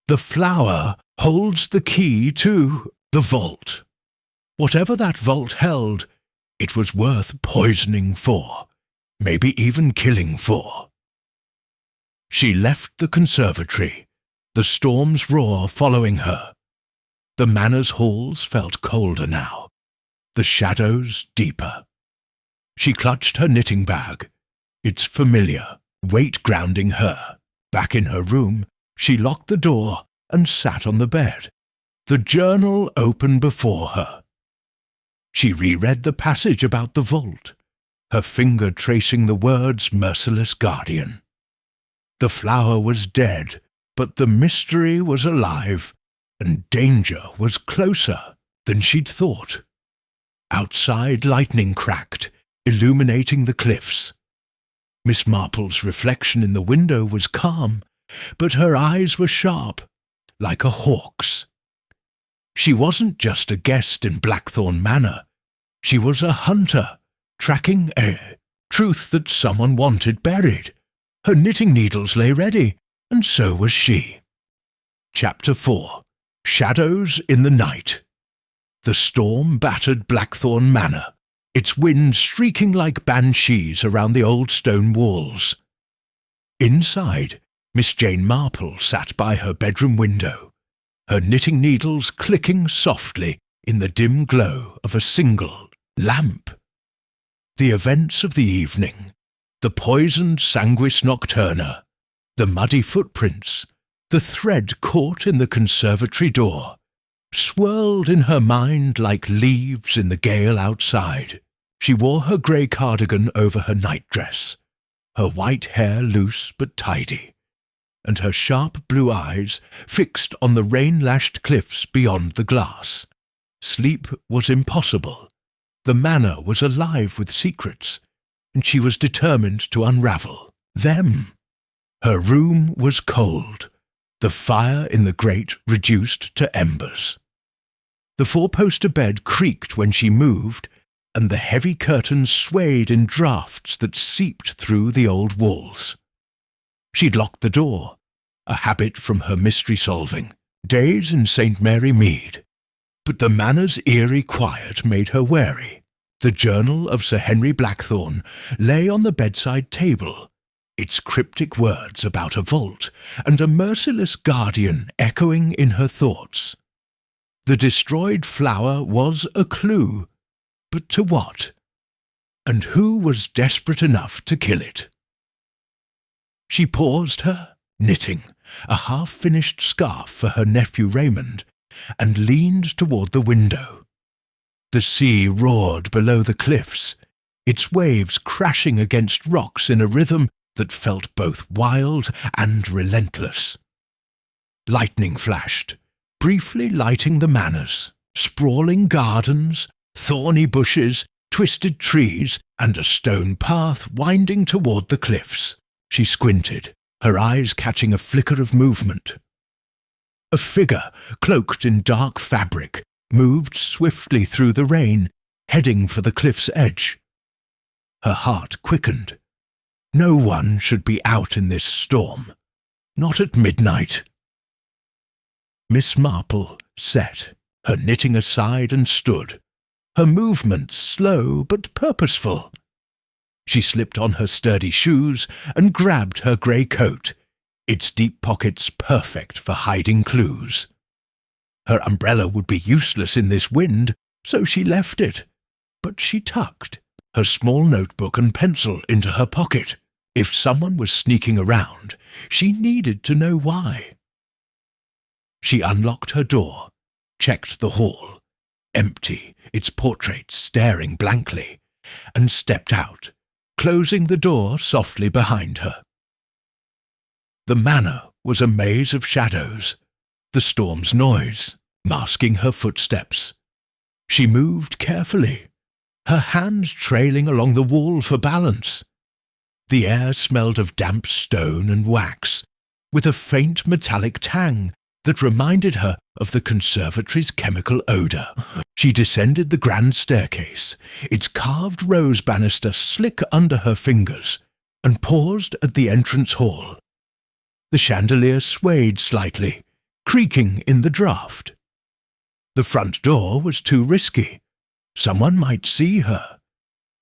The flower holds the key to the vault. Whatever that vault held, it was worth poisoning for, maybe even killing for. She left the conservatory, the storm's roar following her. The manor's halls felt colder now, the shadows deeper. She clutched her knitting bag, its familiar, weight grounding her. Back in her room, she locked the door and sat on the bed, the journal open before her. She reread the passage about the vault, her finger tracing the words merciless guardian. The flower was dead, but the mystery was alive, and danger was closer than she'd thought. Outside lightning cracked, illuminating the cliffs. Miss Marple's reflection in the window was calm, but her eyes were sharp, like a hawk's. She wasn't just a guest in Blackthorn Manor. She was a hunter, tracking a truth that someone wanted buried. Her knitting needles lay ready, and so was she. Chapter 4. Shadows in the Night. The storm battered Blackthorn Manor, its wind streaking like banshees around the old stone walls. Inside, Miss Jane Marple sat by her bedroom window, her knitting needles clicking softly in the dim glow of a single lamp. The events of the evening, the poisoned Sanguis nocturna, the muddy footprints, the thread caught in the conservatory door, swirled in her mind like leaves in the gale outside. She wore her grey cardigan over her nightdress, her white hair loose but tidy, and her sharp blue eyes fixed on the rain-lashed cliffs beyond the glass. Sleep was impossible. The manor was alive with secrets, and she was determined to unravel them. Her room was cold, the fire in the grate reduced to embers. The four-poster bed creaked when she moved, and the heavy curtains swayed in draughts that seeped through the old walls. She'd locked the door, a habit from her mystery-solving days in St. Mary Mead. But the manor's eerie quiet made her wary. The journal of Sir Henry Blackthorne lay on the bedside table, its cryptic words about a vault and a merciless guardian echoing in her thoughts. The destroyed flower was a clue, but to what? And who was desperate enough to kill it? She paused her knitting, a half-finished scarf for her nephew Raymond, and leaned toward the window. The sea roared below the cliffs, its waves crashing against rocks in a rhythm that felt both wild and relentless. Lightning flashed, briefly lighting the manors, sprawling gardens, thorny bushes, twisted trees, and a stone path winding toward the cliffs. She squinted, her eyes catching a flicker of movement. A figure, cloaked in dark fabric, moved swiftly through the rain, heading for the cliff's edge. Her heart quickened. No one should be out in this storm. Not at midnight. Miss Marple sat, her knitting aside, and stood, her movements slow but purposeful. She slipped on her sturdy shoes and grabbed her grey coat, its deep pockets perfect for hiding clues. Her umbrella would be useless in this wind, so she left it, but she tucked her small notebook and pencil into her pocket. If someone was sneaking around, she needed to know why. She unlocked her door, checked the hall, empty, its portrait staring blankly, and stepped out, closing the door softly behind her. The manor was a maze of shadows, the storm's noise masking her footsteps. She moved carefully, her hands trailing along the wall for balance. The air smelled of damp stone and wax, with a faint metallic tang that reminded her of the conservatory's chemical odour. She descended the grand staircase, its carved rose banister slick under her fingers, and paused at the entrance hall. The chandelier swayed slightly, creaking in the draught. The front door was too risky. Someone might see her.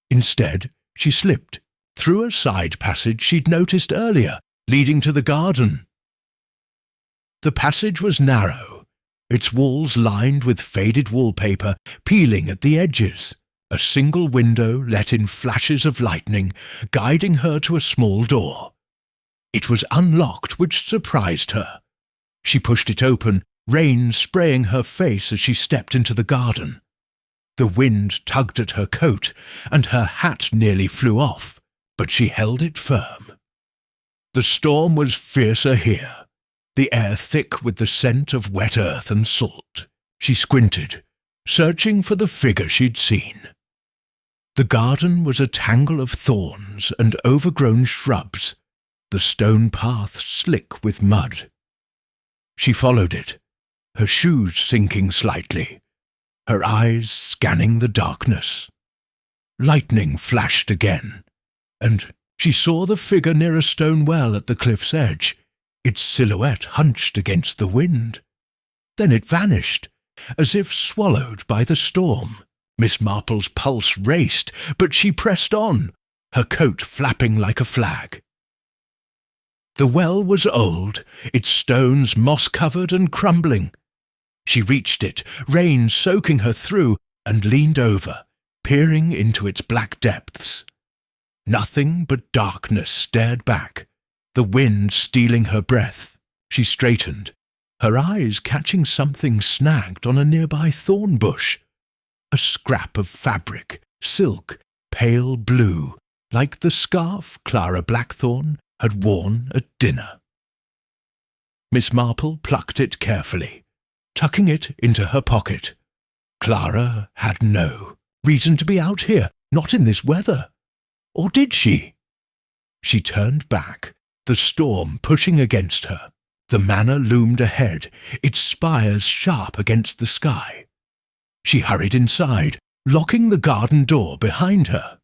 Instead, she slipped through a side passage she'd noticed earlier, leading to the garden. The passage was narrow, its walls lined with faded wallpaper peeling at the edges, a single window let in flashes of lightning, guiding her to a small door. It was unlocked, which surprised her. She pushed it open, rain spraying her face as she stepped into the garden. The wind tugged at her coat, and her hat nearly flew off, but she held it firm. The storm was fiercer here, the air thick with the scent of wet earth and salt. She squinted, searching for the figure she'd seen. The garden was a tangle of thorns and overgrown shrubs, the stone path slick with mud. She followed it, her shoes sinking slightly, her eyes scanning the darkness. Lightning flashed again, and she saw the figure near a stone well at the cliff's edge, its silhouette hunched against the wind. Then it vanished, as if swallowed by the storm. Miss Marple's pulse raced, but she pressed on, her coat flapping like a flag. The well was old, its stones moss-covered and crumbling. She reached it, rain soaking her through, and leaned over, peering into its black depths. Nothing but darkness stared back, the wind stealing her breath. She straightened, her eyes catching something snagged on a nearby thorn bush. A scrap of fabric, silk, pale blue, like the scarf Clara Blackthorne had worn at dinner. Miss Marple plucked it carefully, tucking it into her pocket. Clara had no reason to be out here, not in this weather. Or did she? She turned back, the storm pushing against her. The manor loomed ahead, its spires sharp against the sky. She hurried inside, locking the garden door behind her.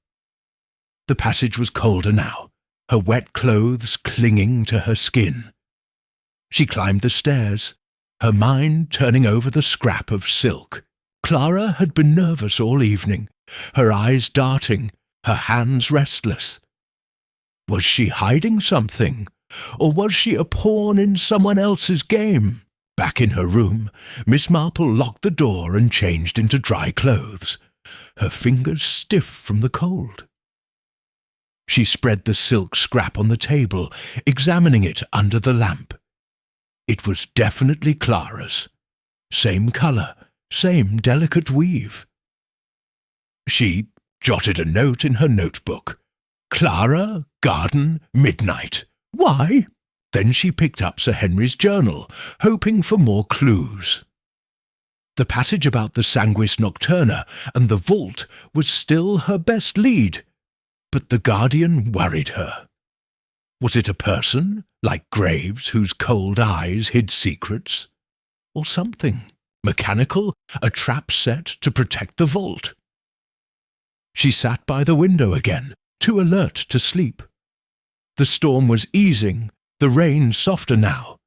The passage was colder now, her wet clothes clinging to her skin. She climbed the stairs, her mind turning over the scrap of silk. Clara had been nervous all evening, her eyes darting, her hands restless. Was she hiding something, or was she a pawn in someone else's game? Back in her room, Miss Marple locked the door and changed into dry clothes, her fingers stiff from the cold. She spread the silk scrap on the table, examining it under the lamp. It was definitely Clara's. Same colour, same delicate weave. She jotted a note in her notebook. Clara, garden, midnight. Why? Then she picked up Sir Henry's journal, hoping for more clues. The passage about the sanguis nocturna and the vault was still her best lead, but the Guardian worried her. Was it a person, like Graves, whose cold eyes hid secrets? Or something mechanical, a trap set to protect the vault? She sat by the window again, too alert to sleep. The storm was easing, the rain softer now,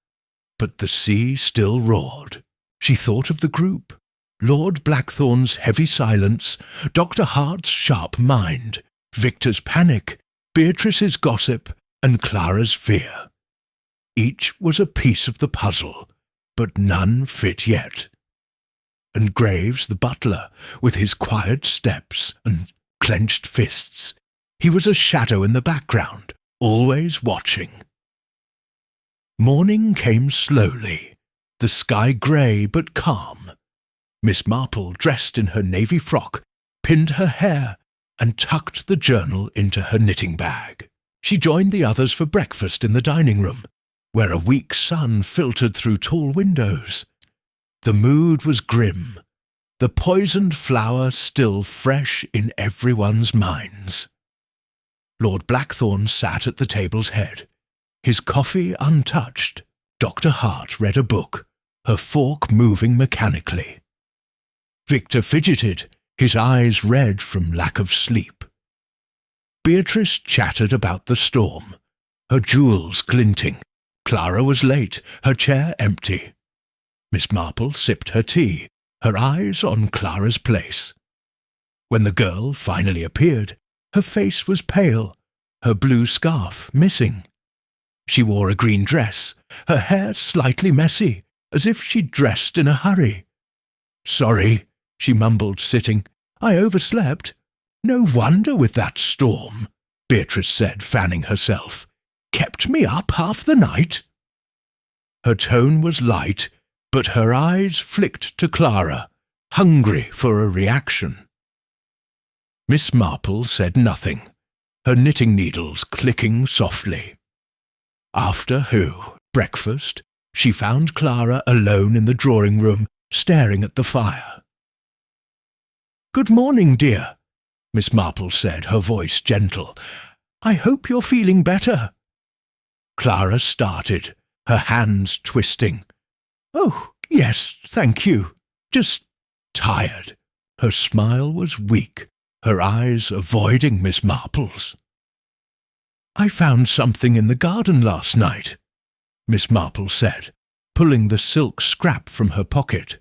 but the sea still roared. She thought of the group. Lord Blackthorn's heavy silence, Dr. Hart's sharp mind, Victor's panic, Beatrice's gossip, and Clara's fear. Each was a piece of the puzzle, but none fit yet. And Graves, the butler, with his quiet steps and clenched fists, he was a shadow in the background, always watching. Morning came slowly, the sky grey but calm. Miss Marple, dressed in her navy frock, pinned her hair and tucked the journal into her knitting bag. She joined the others for breakfast in the dining room, where a weak sun filtered through tall windows. The mood was grim, the poisoned flower still fresh in everyone's minds. Lord Blackthorn sat at the table's head, his coffee untouched. Dr. Hart read a book, her fork moving mechanically. Victor fidgeted, his eyes red from lack of sleep. Beatrice chattered about the storm, her jewels glinting. Clara was late, her chair empty. Miss Marple sipped her tea, her eyes on Clara's place. When the girl finally appeared, her face was pale, her blue scarf missing. She wore a green dress, her hair slightly messy, as if she'd dressed in a hurry. "Sorry," she mumbled, sitting. "I overslept." "No wonder with that storm," Beatrice said, fanning herself. "Kept me up half the night." Her tone was light, but her eyes flicked to Clara, hungry for a reaction. Miss Marple said nothing, her knitting needles clicking softly. After breakfast, she found Clara alone in the drawing-room, staring at the fire. "Good morning, dear," Miss Marple said, her voice gentle. "I hope you're feeling better." Clara started, her hands twisting. "Oh, yes, thank you. Just tired." Her smile was weak, her eyes avoiding Miss Marple's. "I found something in the garden last night," Miss Marple said, pulling the silk scrap from her pocket.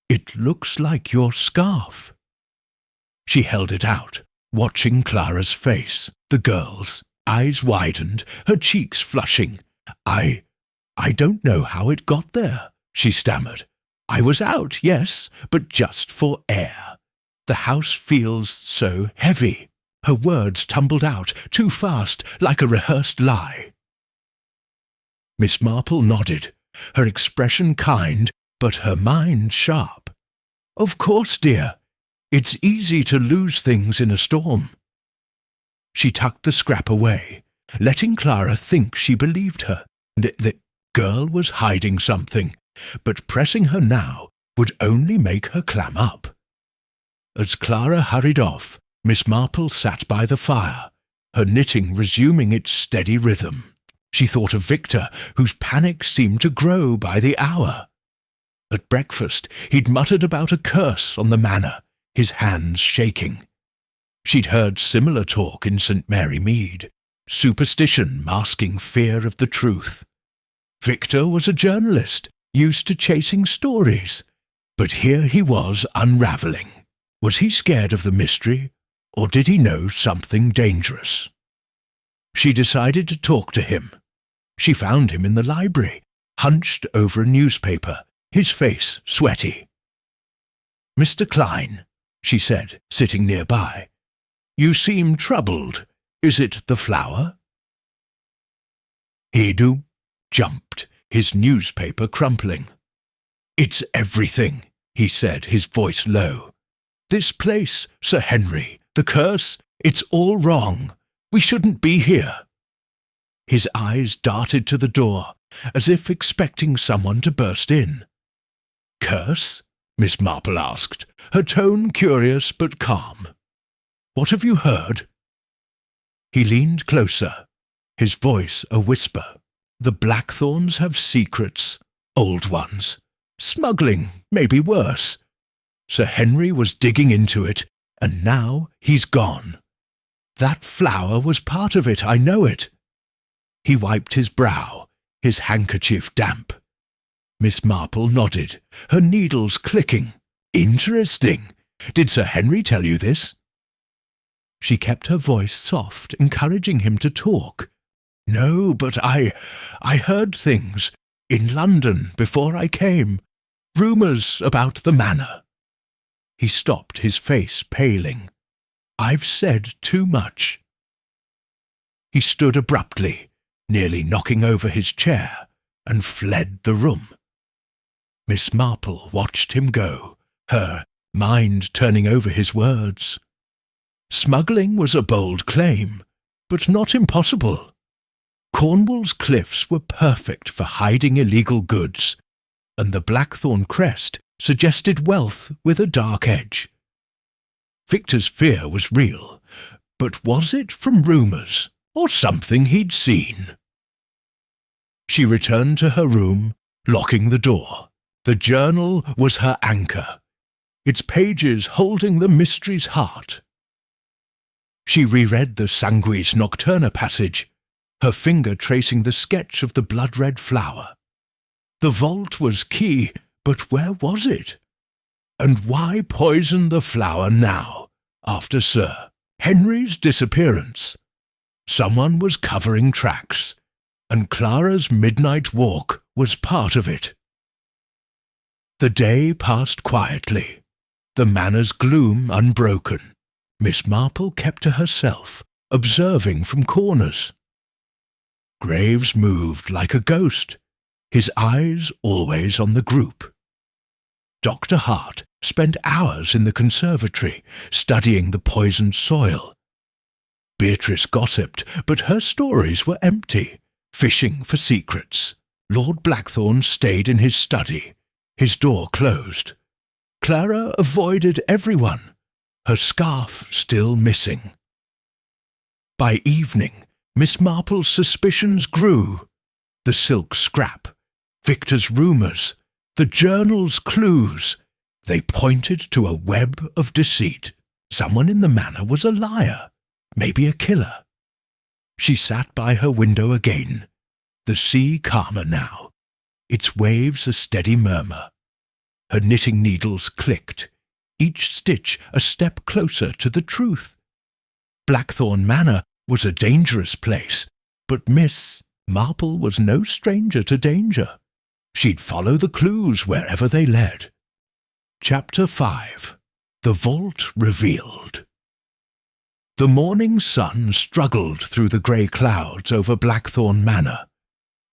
"It looks like your scarf." She held it out, watching Clara's face, the girl's, eyes widened, her cheeks flushing. I don't know how it got there," she stammered. "I was out, yes, but just for air. The house feels so heavy." Her words tumbled out, too fast, like a rehearsed lie. Miss Marple nodded, her expression kind, but her mind sharp. "Of course, dear. It's easy to lose things in a storm." She tucked the scrap away, letting Clara think she believed her. The girl was hiding something, but pressing her now would only make her clam up. As Clara hurried off, Miss Marple sat by the fire, her knitting resuming its steady rhythm. She thought of Victor, whose panic seemed to grow by the hour. At breakfast, he'd muttered about a curse on the manor, his hands shaking. She'd heard similar talk in St. Mary Mead, superstition masking fear of the truth. Victor was a journalist, used to chasing stories, but here he was unravelling. Was he scared of the mystery, or did he know something dangerous? She decided to talk to him. She found him in the library, hunched over a newspaper, his face sweaty. "Mr. Klein," she said, sitting nearby, "you seem troubled. Is it the flower?" Hedu jumped, his newspaper crumpling. "It's everything," he said, his voice low. "This place, Sir Henry, the curse, it's all wrong. We shouldn't be here." His eyes darted to the door, as if expecting someone to burst in. "Curse?" Miss Marple asked, her tone curious but calm. "What have you heard?" He leaned closer, his voice a whisper. "The Blackthorns have secrets, old ones. Smuggling, maybe worse. Sir Henry was digging into it, and now he's gone. That flower was part of it, I know it. He wiped his brow, his handkerchief damp. Miss Marple nodded, her needles clicking. Interesting. Did Sir Henry tell you this? She kept her voice soft, encouraging him to talk. No, but I heard things. In London, before I came. Rumours about the manor. He stopped, his face paling. I've said too much. He stood abruptly, nearly knocking over his chair, and fled the room. Miss Marple watched him go, her mind turning over his words. Smuggling was a bold claim, but not impossible. Cornwall's cliffs were perfect for hiding illegal goods, and the Blackthorn crest suggested wealth with a dark edge. Victor's fear was real, but was it from rumours, or something he'd seen? She returned to her room, locking the door. The journal was her anchor, its pages holding the mystery's heart. She reread the Sanguis Nocturna passage, her finger tracing the sketch of the blood-red flower. The vault was key, but where was it? And why poison the flower now, after Sir Henry's disappearance? Someone was covering tracks, and Clara's midnight walk was part of it. The day passed quietly, the manor's gloom unbroken. Miss Marple kept to herself, observing from corners. Graves moved like a ghost, his eyes always on the group. Dr. Hart spent hours in the conservatory, studying the poisoned soil. Beatrice gossiped, but her stories were empty, fishing for secrets. Lord Blackthorn stayed in his study, his door closed. Clara avoided everyone, her scarf still missing. By evening, Miss Marple's suspicions grew. The silk scrap, Victor's rumours, the journal's clues, they pointed to a web of deceit. Someone in the manor was a liar, maybe a killer. She sat by her window again, the sea calmer now, its waves a steady murmur. Her knitting needles clicked, each stitch a step closer to the truth. Blackthorn Manor was a dangerous place, but Miss Marple was no stranger to danger. She'd follow the clues wherever they led. Chapter 5. The Vault Revealed. The morning sun struggled through the grey clouds over Blackthorn Manor,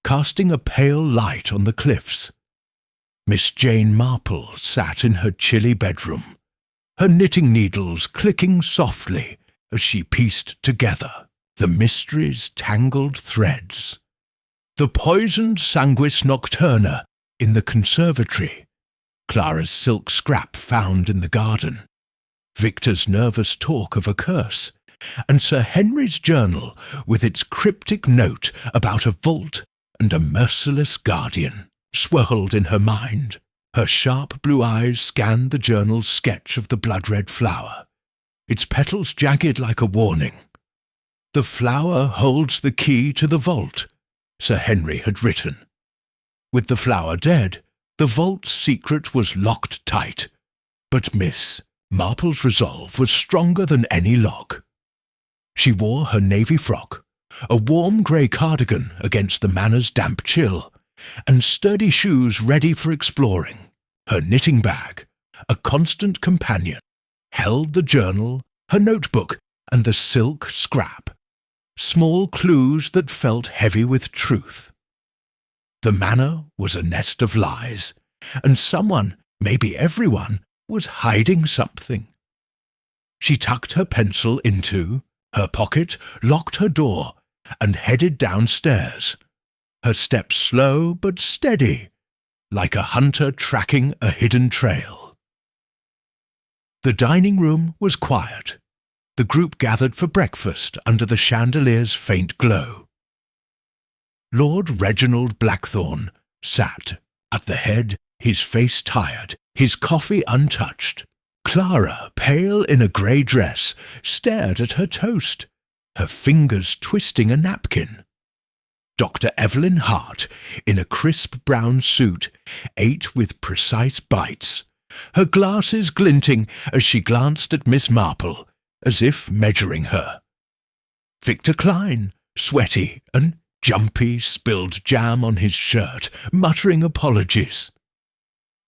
casting a pale light on the cliffs. Miss Jane Marple sat in her chilly bedroom, her knitting needles clicking softly as she pieced together the mystery's tangled threads. The poisoned Sanguis Nocturna in the conservatory, Clara's silk scrap found in the garden, Victor's nervous talk of a curse, and Sir Henry's journal with its cryptic note about a vault and a merciless guardian, swirled in her mind. Her sharp blue eyes scanned the journal's sketch of the blood-red flower, its petals jagged like a warning. The flower holds the key to the vault, Sir Henry had written. With the flower dead, the vault's secret was locked tight, but Miss Marple's resolve was stronger than any lock. She wore her navy frock, a warm grey cardigan against the manor's damp chill, and sturdy shoes ready for exploring. Her knitting bag, a constant companion, held the journal, her notebook, and the silk scrap, small clues that felt heavy with truth. The manor was a nest of lies, and someone, maybe everyone, was hiding something. She tucked her pencil into her pocket, locked her door, and headed downstairs, her steps slow but steady, like a hunter tracking a hidden trail. The dining room was quiet. The group gathered for breakfast under the chandelier's faint glow. Lord Reginald Blackthorn sat at the head, his face tired, his coffee untouched. Clara, pale in a grey dress, stared at her toast, her fingers twisting a napkin. Dr. Evelyn Hart, in a crisp brown suit, ate with precise bites, her glasses glinting as she glanced at Miss Marple, as if measuring her. Victor Klein, sweaty and jumpy, spilled jam on his shirt, muttering apologies.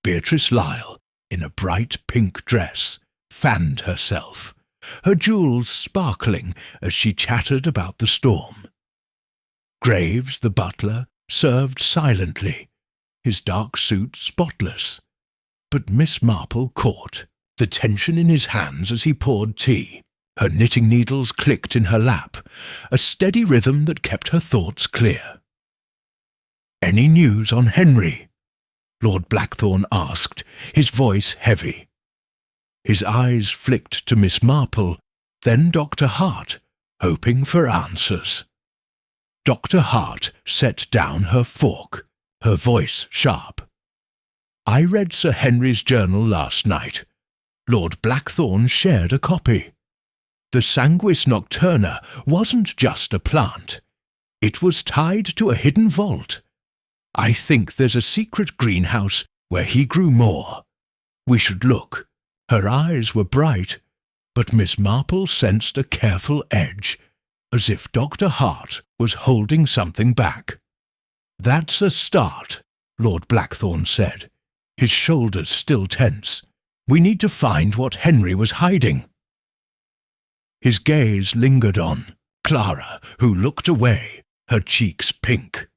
Beatrice Lyle, in a bright pink dress, fanned herself, her jewels sparkling as she chattered about the storm. Graves, the butler, served silently, his dark suit spotless. But Miss Marple caught the tension in his hands as he poured tea. Her knitting needles clicked in her lap, a steady rhythm that kept her thoughts clear. "Any news on Henry?" Lord Blackthorne asked, his voice heavy. His eyes flicked to Miss Marple, then Dr. Hart, hoping for answers. Dr. Hart set down her fork, her voice sharp. "I read Sir Henry's journal last night. Lord Blackthorne shared a copy. The Sanguis Nocturna wasn't just a plant. It was tied to a hidden vault. I think there's a secret greenhouse where he grew more. We should look." Her eyes were bright, but Miss Marple sensed a careful edge, as if Dr. Hart was holding something back. "That's a start," Lord Blackthorne said, his shoulders still tense. "We need to find what Henry was hiding." His gaze lingered on Clara, who looked away, her cheeks pink.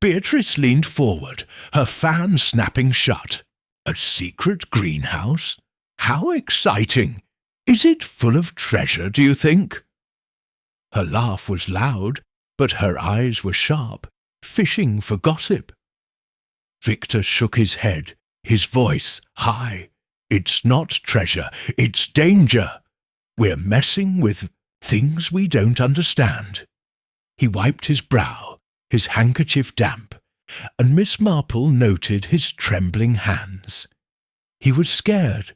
Beatrice leaned forward, her fan snapping shut. "A secret greenhouse? How exciting! Is it full of treasure, do you think?" Her laugh was loud, but her eyes were sharp, fishing for gossip. Victor shook his head, his voice high. "It's not treasure, it's danger. We're messing with things we don't understand." He wiped his brow, his handkerchief damp, and Miss Marple noted his trembling hands. He was scared,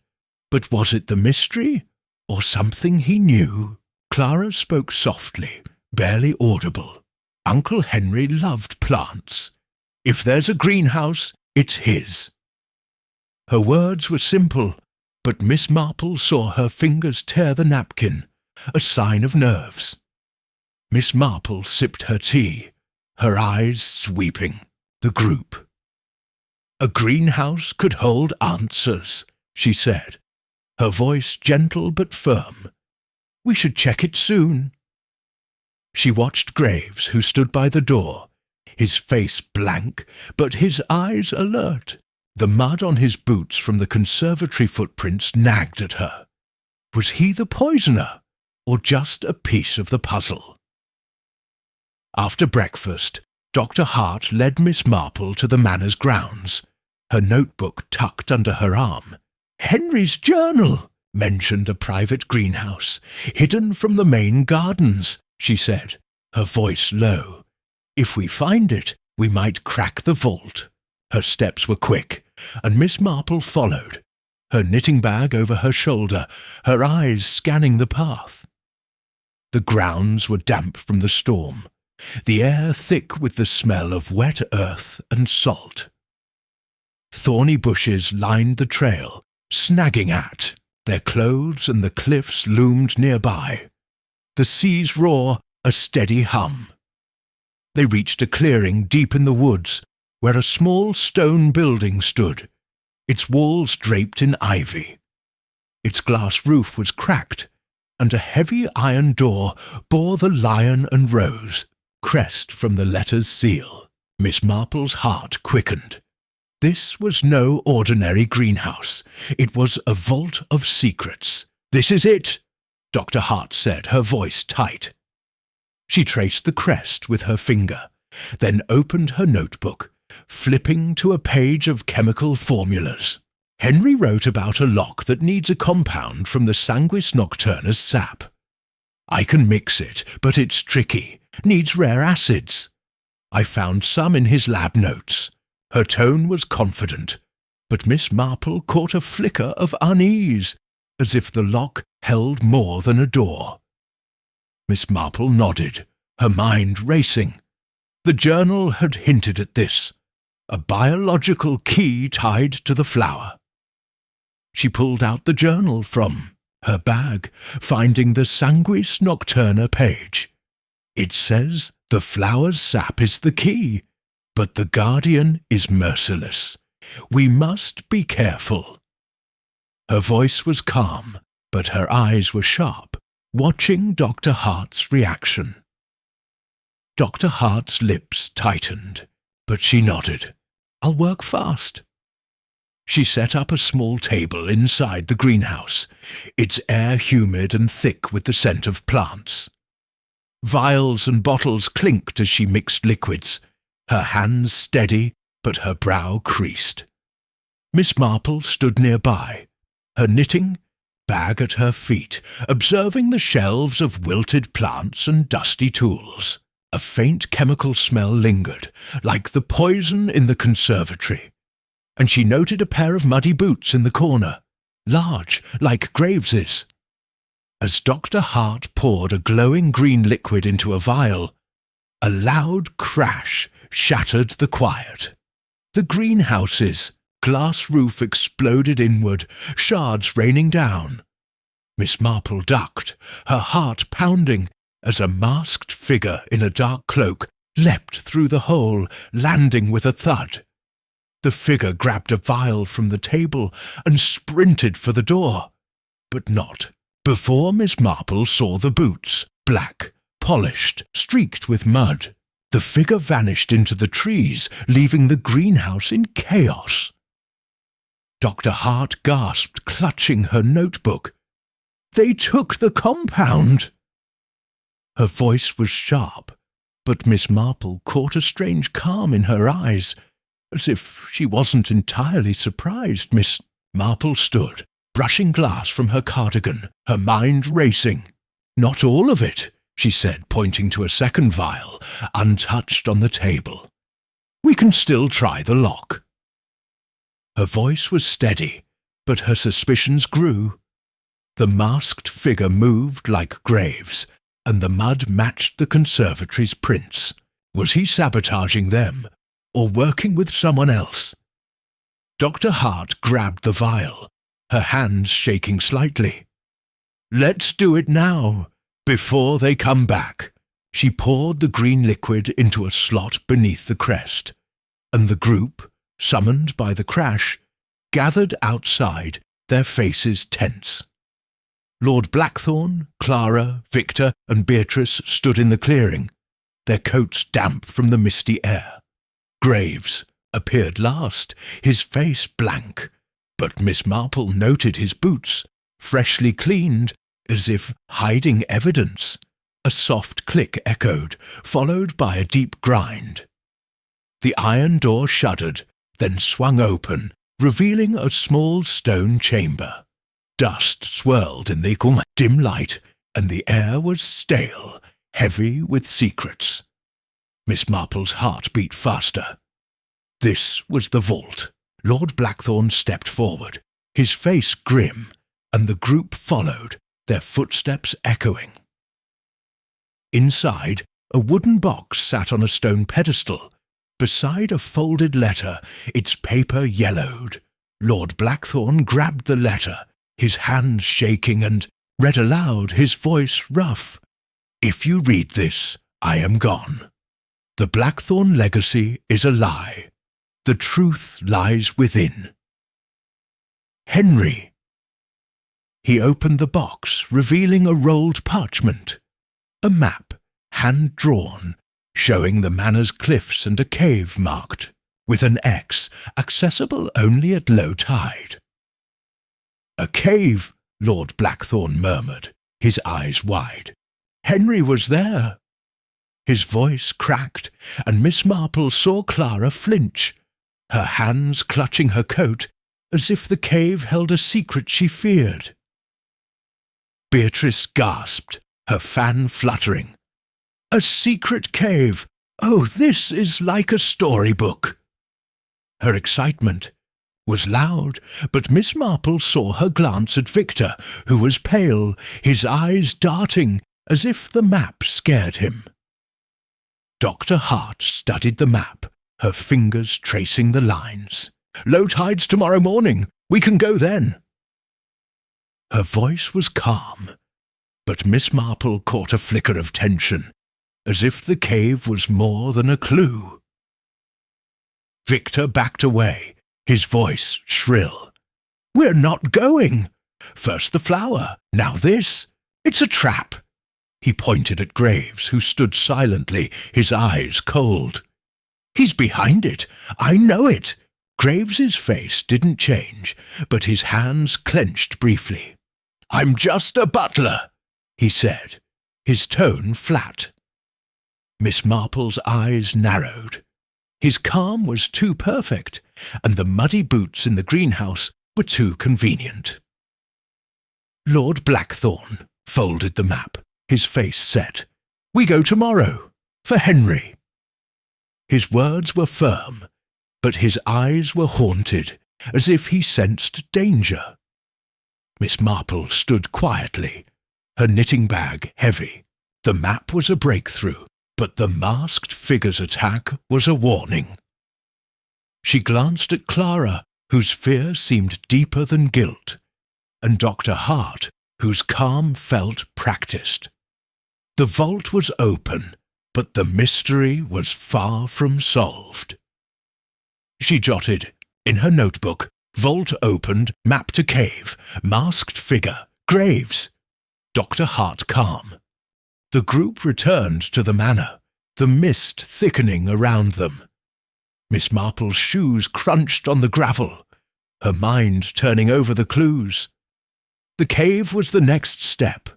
but was it the mystery, or something he knew? Clara spoke softly, barely audible. "Uncle Henry loved plants. If there's a greenhouse, it's his." Her words were simple, but Miss Marple saw her fingers tear the napkin, a sign of nerves. Miss Marple sipped her tea, her eyes sweeping the group. "A greenhouse could hold answers," she said, her voice gentle but firm. "We should check it soon." She watched Graves, who stood by the door, his face blank, but his eyes alert. The mud on his boots from the conservatory footprints nagged at her. Was he the poisoner, or just a piece of the puzzle? After breakfast, Dr. Hart led Miss Marple to the manor's grounds, her notebook tucked under her arm. "Henry's journal mentioned a private greenhouse, hidden from the main gardens," she said, her voice low. "If we find it, we might crack the vault." Her steps were quick, and Miss Marple followed, her knitting bag over her shoulder, her eyes scanning the path. The grounds were damp from the storm, the air thick with the smell of wet earth and salt. Thorny bushes lined the trail, snagging at. Their clothes and the cliffs loomed nearby. The sea's roar, a steady hum. They reached a clearing deep in the woods, where a small stone building stood, its walls draped in ivy. Its glass roof was cracked, and a heavy iron door bore the lion and rose, crest from the letter's seal. Miss Marple's heart quickened. This was no ordinary greenhouse. It was a vault of secrets. "This is it," Dr. Hart said, her voice tight. She traced the crest with her finger, then opened her notebook, flipping to a page of chemical formulas. Henry wrote about a lock that needs a compound from the Sanguis Nocturna's sap. "I can mix it, but it's tricky, needs rare acids. I found some in his lab notes." Her tone was confident, but Miss Marple caught a flicker of unease, as if the lock held more than a door. Miss Marple nodded, her mind racing. The journal had hinted at this, a biological key tied to the flower. She pulled out the journal from her bag, finding the Sanguis Nocturna page. It says the flower's sap is the key, but the guardian is merciless. We must be careful. Her voice was calm, but her eyes were sharp, watching Dr. Hart's reaction. Dr. Hart's lips tightened, but she nodded. I'll work fast. She set up a small table inside the greenhouse, its air humid and thick with the scent of plants. Vials and bottles clinked as she mixed liquids, her hands steady, but her brow creased. Miss Marple stood nearby, her knitting, bag at her feet, observing the shelves of wilted plants and dusty tools. A faint chemical smell lingered, like the poison in the conservatory, and she noted a pair of muddy boots in the corner, large, like Graves's. As Dr. Hart poured a glowing green liquid into a vial, a loud crash shattered the quiet. The greenhouse's glass roof exploded inward, shards raining down. Miss Marple ducked, her heart pounding, as a masked figure in a dark cloak leapt through the hole, landing with a thud. The figure grabbed a vial from the table and sprinted for the door, but not before Miss Marple saw the boots, black, polished, streaked with mud. The figure vanished into the trees, leaving the greenhouse in chaos. Dr. Hart gasped, clutching her notebook. They took the compound! Her voice was sharp, but Miss Marple caught a strange calm in her eyes, as if she wasn't entirely surprised. Miss Marple stood, brushing glass from her cardigan, her mind racing. Not all of it, she said, pointing to a second vial, untouched on the table. We can still try the lock. Her voice was steady, but her suspicions grew. The masked figure moved like Graves, and the mud matched the conservatory's prints. Was he sabotaging them, or working with someone else? Dr. Hart grabbed the vial, her hands shaking slightly. Let's do it now, before they come back. She poured the green liquid into a slot beneath the crest, and the group, summoned by the crash, gathered outside, their faces tense. Lord Blackthorne, Clara, Victor, and Beatrice stood in the clearing, their coats damp from the misty air. Graves appeared last, his face blank, but Miss Marple noted his boots, freshly cleaned, as if hiding evidence. A soft click echoed, followed by a deep grind. The iron door shuddered, then swung open, revealing a small stone chamber. Dust swirled in the dim light, and the air was stale, heavy with secrets. Miss Marple's heart beat faster. This was the vault. Lord Blackthorne stepped forward, his face grim, and the group followed, their footsteps echoing. Inside, a wooden box sat on a stone pedestal. Beside a folded letter, its paper yellowed. Lord Blackthorne grabbed the letter, his hands shaking, and read aloud, his voice rough. If you read this, I am gone. The Blackthorne legacy is a lie. The truth lies within. Henry. He opened the box, revealing a rolled parchment. A map, hand-drawn, showing the manor's cliffs and a cave marked, with an X, accessible only at low tide. A cave, Lord Blackthorne murmured, his eyes wide. Henry was there. His voice cracked, and Miss Marple saw Clara flinch, her hands clutching her coat, as if the cave held a secret she feared. Beatrice gasped, her fan fluttering. A secret cave! Oh, this is like a storybook! Her excitement was loud, but Miss Marple saw her glance at Victor, who was pale, his eyes darting, as if the map scared him. Dr. Hart studied the map, her fingers tracing the lines. "Low tides tomorrow morning. We can go then." Her voice was calm, but Miss Marple caught a flicker of tension, as if the cave was more than a clue. Victor backed away, his voice shrill. "We're not going! First the flower, now this. It's a trap!" He pointed at Graves, who stood silently, his eyes cold. "He's behind it. I know it." Graves's face didn't change, but his hands clenched briefly. "I'm just a butler," he said, his tone flat. Miss Marple's eyes narrowed. His calm was too perfect, and the muddy boots in the greenhouse were too convenient. Lord Blackthorne folded the map, his face set. "We go tomorrow, for Henry." His words were firm, but his eyes were haunted, as if he sensed danger. Miss Marple stood quietly, her knitting bag heavy. The map was a breakthrough, but the masked figure's attack was a warning. She glanced at Clara, whose fear seemed deeper than guilt, and Dr. Hart, whose calm felt practiced. The vault was open, but the mystery was far from solved. She jotted, in her notebook, "Vault opened, map to cave, masked figure, Graves." Dr. Hart calm. The group returned to the manor, the mist thickening around them. Miss Marple's shoes crunched on the gravel, her mind turning over the clues. The cave was the next step,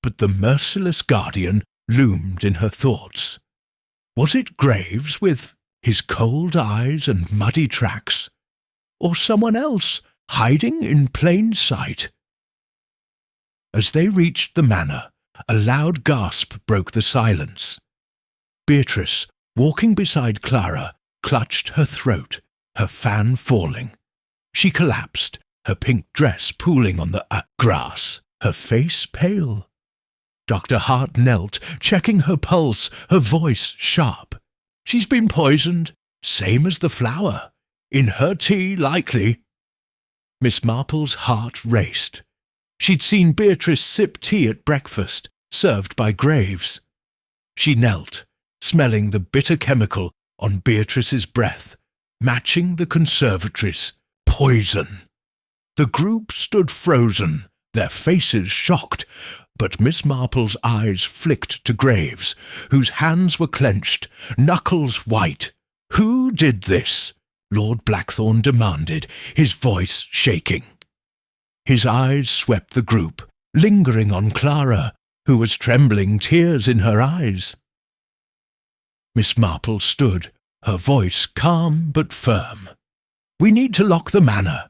but the merciless guardian loomed in her thoughts. Was it Graves with his cold eyes and muddy tracks, or someone else hiding in plain sight? As they reached the manor, a loud gasp broke the silence. Beatrice, walking beside Clara, clutched her throat, her fan falling. She collapsed, her pink dress pooling on the grass, her face pale. Dr. Hart knelt, checking her pulse, her voice sharp. "She's been poisoned, same as the flower. In her tea, likely." Miss Marple's heart raced. She'd seen Beatrice sip tea at breakfast, served by Graves. She knelt, smelling the bitter chemical on Beatrice's breath, matching the conservatory's. Poison. The group stood frozen, their faces shocked, but Miss Marple's eyes flicked to Graves, whose hands were clenched, knuckles white. "Who did this?" Lord Blackthorne demanded, his voice shaking. His eyes swept the group, lingering on Clara, who was trembling, tears in her eyes. Miss Marple stood, her voice calm but firm. "We need to lock the manor.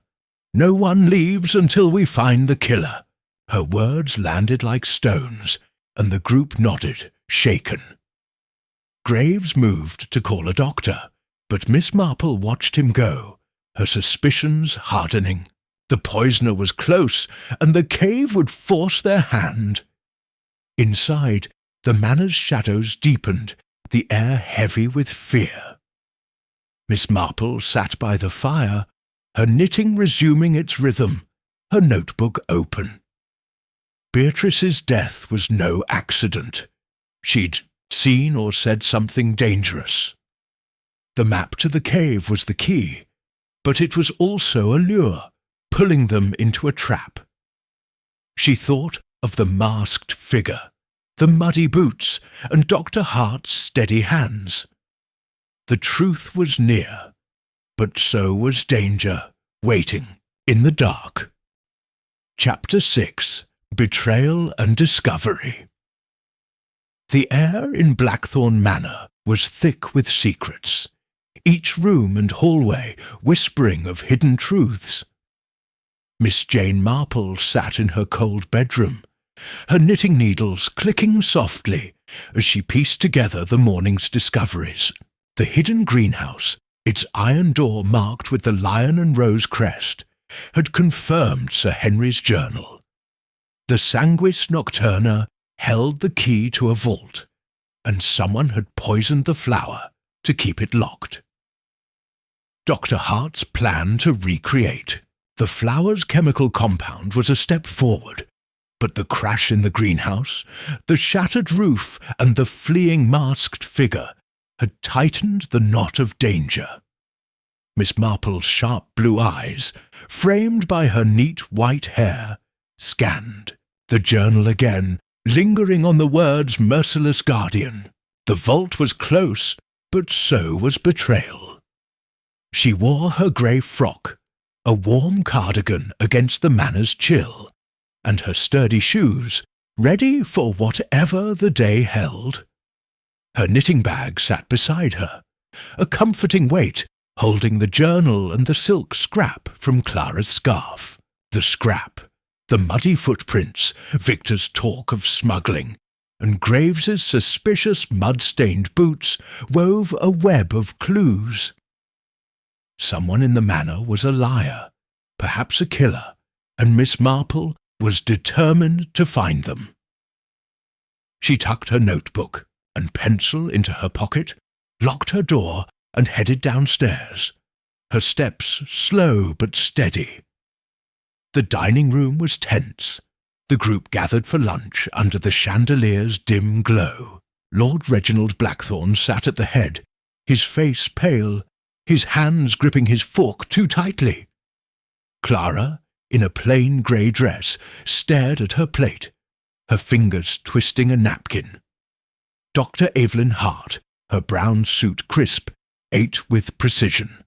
No one leaves until we find the killer." Her words landed like stones, and the group nodded, shaken. Graves moved to call a doctor, but Miss Marple watched him go, her suspicions hardening. The poisoner was close, and the cave would force their hand. Inside, the manor's shadows deepened, the air heavy with fear. Miss Marple sat by the fire, her knitting resuming its rhythm, her notebook open. Beatrice's death was no accident. She'd seen or said something dangerous. The map to the cave was the key, but it was also a lure, pulling them into a trap. She thought of the masked figure, the muddy boots, and Dr. Hart's steady hands. The truth was near, but so was danger, waiting in the dark. Chapter 6. Betrayal and Discovery. The air in Blackthorne Manor was thick with secrets, each room and hallway whispering of hidden truths. Miss Jane Marple sat in her cold bedroom, her knitting needles clicking softly as she pieced together the morning's discoveries. The hidden greenhouse, its iron door marked with the lion and rose crest, had confirmed Sir Henry's journal. The Sanguis Nocturna held the key to a vault, and someone had poisoned the flower to keep it locked. Dr. Hart's plan to recreate. The flower's chemical compound was a step forward, but the crash in the greenhouse, the shattered roof, and the fleeing masked figure had tightened the knot of danger. Miss Marple's sharp blue eyes, framed by her neat white hair, scanned the journal again, lingering on the words merciless guardian. The vault was close, but so was betrayal. She wore her grey frock, a warm cardigan against the manor's chill, and her sturdy shoes, ready for whatever the day held. Her knitting bag sat beside her, a comforting weight, holding the journal and the silk scrap from Clara's scarf. The scrap, the muddy footprints, Victor's talk of smuggling, and Graves's suspicious mud-stained boots wove a web of clues. Someone in the manor was a liar, perhaps a killer, and Miss Marple was determined to find them. She tucked her notebook and pencil into her pocket, locked her door, and headed downstairs, her steps slow but steady. The dining room was tense. The group gathered for lunch under the chandelier's dim glow. Lord Reginald Blackthorne sat at the head, his face pale, his hands gripping his fork too tightly. Clara, in a plain grey dress, stared at her plate, her fingers twisting a napkin. Dr. Evelyn Hart, her brown suit crisp, ate with precision,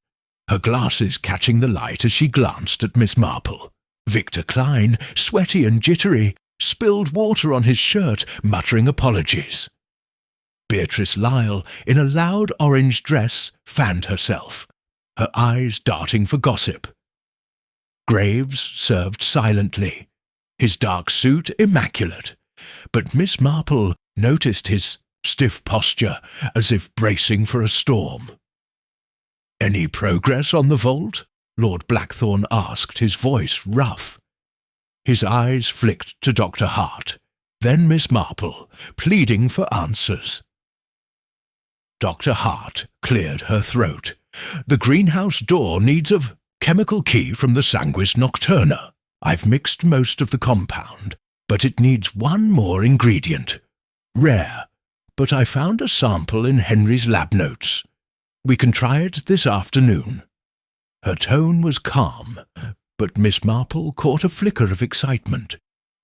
her glasses catching the light as she glanced at Miss Marple. Victor Klein, sweaty and jittery, spilled water on his shirt, muttering apologies. Beatrice Lyle, in a loud orange dress, fanned herself, her eyes darting for gossip. Graves served silently, his dark suit immaculate, but Miss Marple noticed his stiff posture as if bracing for a storm. "Any progress on the vault?" Lord Blackthorne asked, his voice rough. His eyes flicked to Dr. Hart, then Miss Marple, pleading for answers. Dr. Hart cleared her throat. "The greenhouse door needs a chemical key from the Sanguis Nocturna. I've mixed most of the compound, but it needs one more ingredient. Rare, but I found a sample in Henry's lab notes. We can try it this afternoon." Her tone was calm, but Miss Marple caught a flicker of excitement,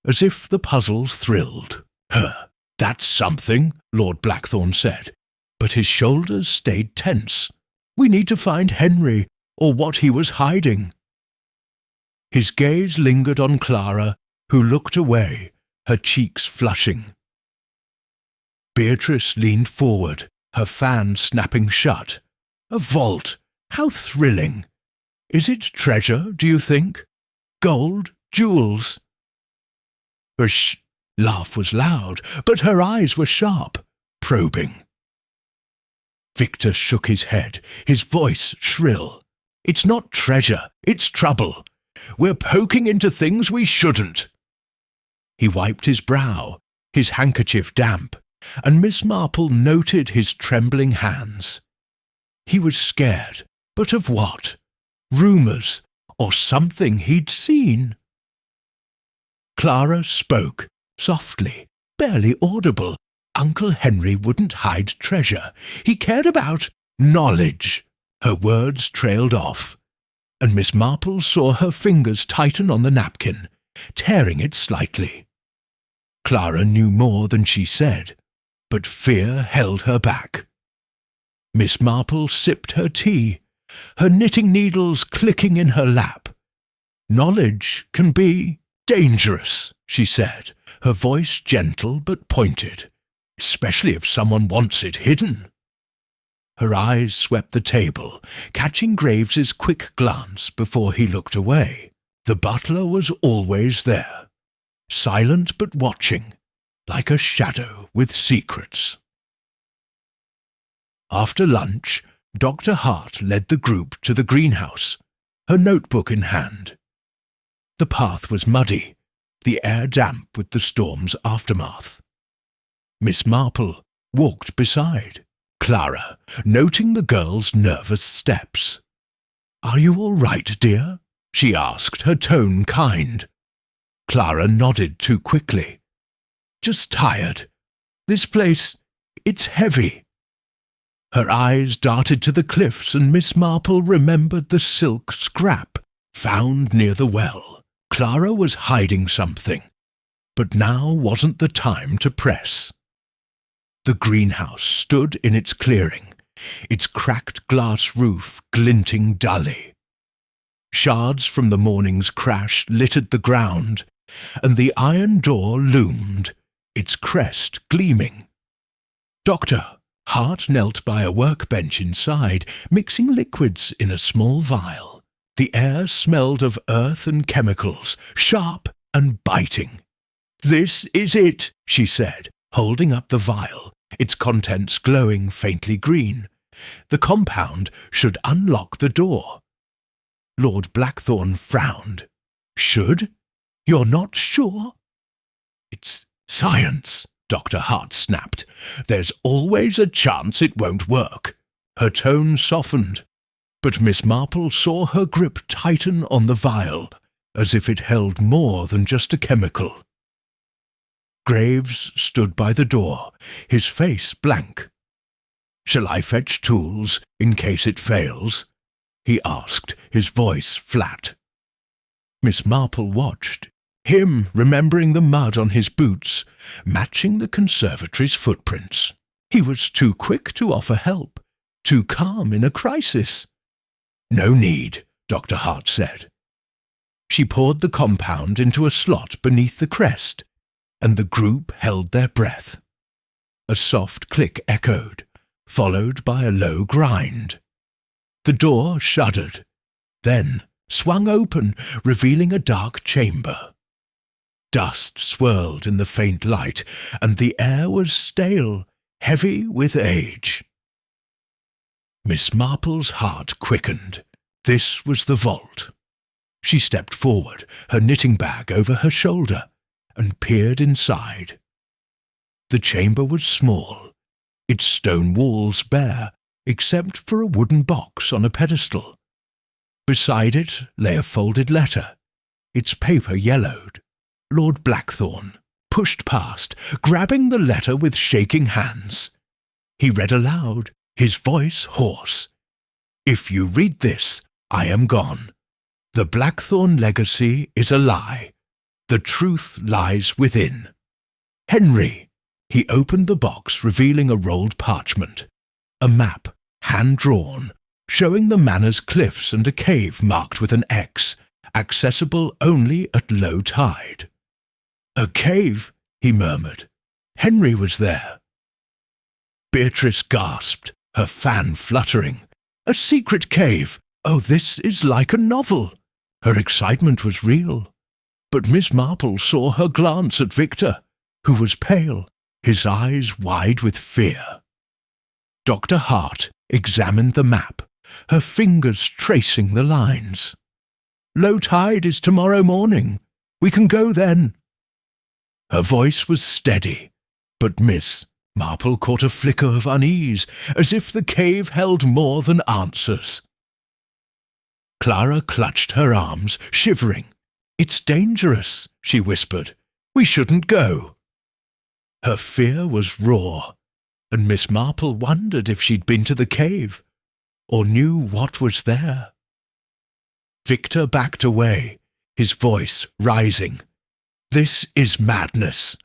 as if the puzzle thrilled. "That's something," Lord Blackthorne said, but his shoulders stayed tense. "We need to find Henry, or what he was hiding." His gaze lingered on Clara, who looked away, her cheeks flushing. Beatrice leaned forward, her fan snapping shut. "A vault! How thrilling! Is it treasure, do you think? Gold? Jewels?" Her laugh was loud, but her eyes were sharp, probing. Victor shook his head, his voice shrill. "It's not treasure, it's trouble. We're poking into things we shouldn't." He wiped his brow, his handkerchief damp, and Miss Marple noted his trembling hands. He was scared, but of what? Rumours, or something he'd seen. Clara spoke, softly, barely audible. Uncle Henry wouldn't hide treasure. He cared about knowledge. Her words trailed off, and Miss Marple saw her fingers tighten on the napkin, tearing it slightly. Clara knew more than she said, but fear held her back. Miss Marple sipped her tea, her knitting needles clicking in her lap. "Knowledge can be dangerous," she said, her voice gentle but pointed, "especially if someone wants it hidden." Her eyes swept the table, catching Graves's quick glance before he looked away. The butler was always there, silent but watching, like a shadow with secrets. After lunch, Dr. Hart led the group to the greenhouse, her notebook in hand. The path was muddy, the air damp with the storm's aftermath. Miss Marple, walked beside Clara, noting the girl's nervous steps. "Are you all right, dear?" she asked, her tone kind. Clara nodded too quickly. "Just tired. This place, it's heavy." Her eyes darted to the cliffs, and Miss Marple remembered the silk scrap found near the well. Clara was hiding something, but now wasn't the time to press. The greenhouse stood in its clearing, its cracked glass roof glinting dully. Shards from the morning's crash littered the ground, and the iron door loomed, its crest gleaming. Dr. Hart knelt by a workbench inside, mixing liquids in a small vial. The air smelled of earth and chemicals, sharp and biting. "This is it," she said, holding up the vial, its contents glowing faintly green. "The compound should unlock the door." Lord Blackthorne frowned. "Should? You're not sure?" "It's science," Dr. Hart snapped. "There's always a chance it won't work." Her tone softened, but Miss Marple saw her grip tighten on the vial, as if it held more than just a chemical. Graves stood by the door, his face blank. "Shall I fetch tools in case it fails?" he asked, his voice flat. Miss Marple watched, him remembering the mud on his boots, matching the conservatory's footprints. He was too quick to offer help, too calm in a crisis. "No need," Dr. Hart said. She poured the compound into a slot beneath the crest, and the group held their breath. A soft click echoed, followed by a low grind. The door shuddered, then swung open, revealing a dark chamber. Dust swirled in the faint light, and the air was stale, heavy with age. Miss Marple's heart quickened. This was the vault. She stepped forward, her knitting bag over her shoulder, and peered inside. The chamber was small, its stone walls bare, except for a wooden box on a pedestal. Beside it lay a folded letter, its paper yellowed. Lord Blackthorne pushed past, grabbing the letter with shaking hands. He read aloud, his voice hoarse. "If you read this, I am gone. The Blackthorne legacy is a lie. The truth lies within. Henry." He opened the box, revealing a rolled parchment, a map, hand-drawn, showing the manor's cliffs and a cave marked with an X, accessible only at low tide. "A cave," he murmured. "Henry was there." Beatrice gasped, her fan fluttering. "A secret cave! Oh, this is like a novel!" Her excitement was real. But Miss Marple saw her glance at Victor, who was pale, his eyes wide with fear. Dr. Hart examined the map, her fingers tracing the lines. "Low tide is tomorrow morning. We can go then." Her voice was steady, but Miss Marple caught a flicker of unease, as if the cave held more than answers. Clara clutched her arms, shivering. "It's dangerous," she whispered. "We shouldn't go." Her fear was raw, and Miss Marple wondered if she'd been to the cave, or knew what was there. Victor backed away, his voice rising. "This is madness.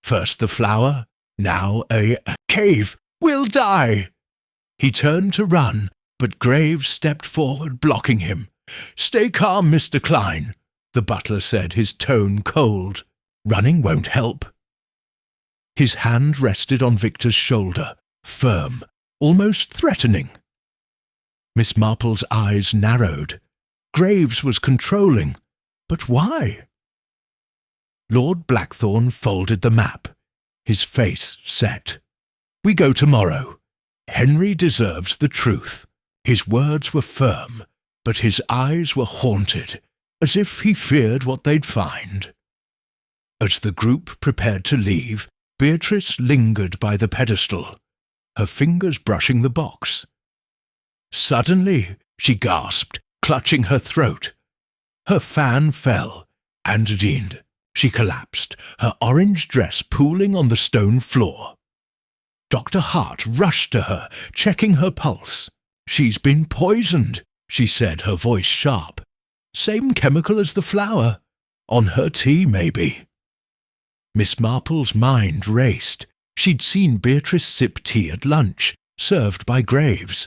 First the flower, now a cave. We'll die." He turned to run, but Graves stepped forward, blocking him. "Stay calm, Mr. Klein," the butler said, his tone cold. "Running won't help." His hand rested on Victor's shoulder, firm, almost threatening. Miss Marple's eyes narrowed. Graves was controlling, but why? Lord Blackthorne folded the map, his face set. "We go tomorrow. Henry deserves the truth." His words were firm, but his eyes were haunted, as if he feared what they'd find. As the group prepared to leave, Beatrice lingered by the pedestal, her fingers brushing the box. Suddenly, she gasped, clutching her throat. Her fan fell, and she collapsed, her orange dress pooling on the stone floor. Dr. Hart rushed to her, checking her pulse. "She's been poisoned," she said, her voice sharp. "Same chemical as the flower. On her tea, maybe." Miss Marple's mind raced. She'd seen Beatrice sip tea at lunch, served by Graves.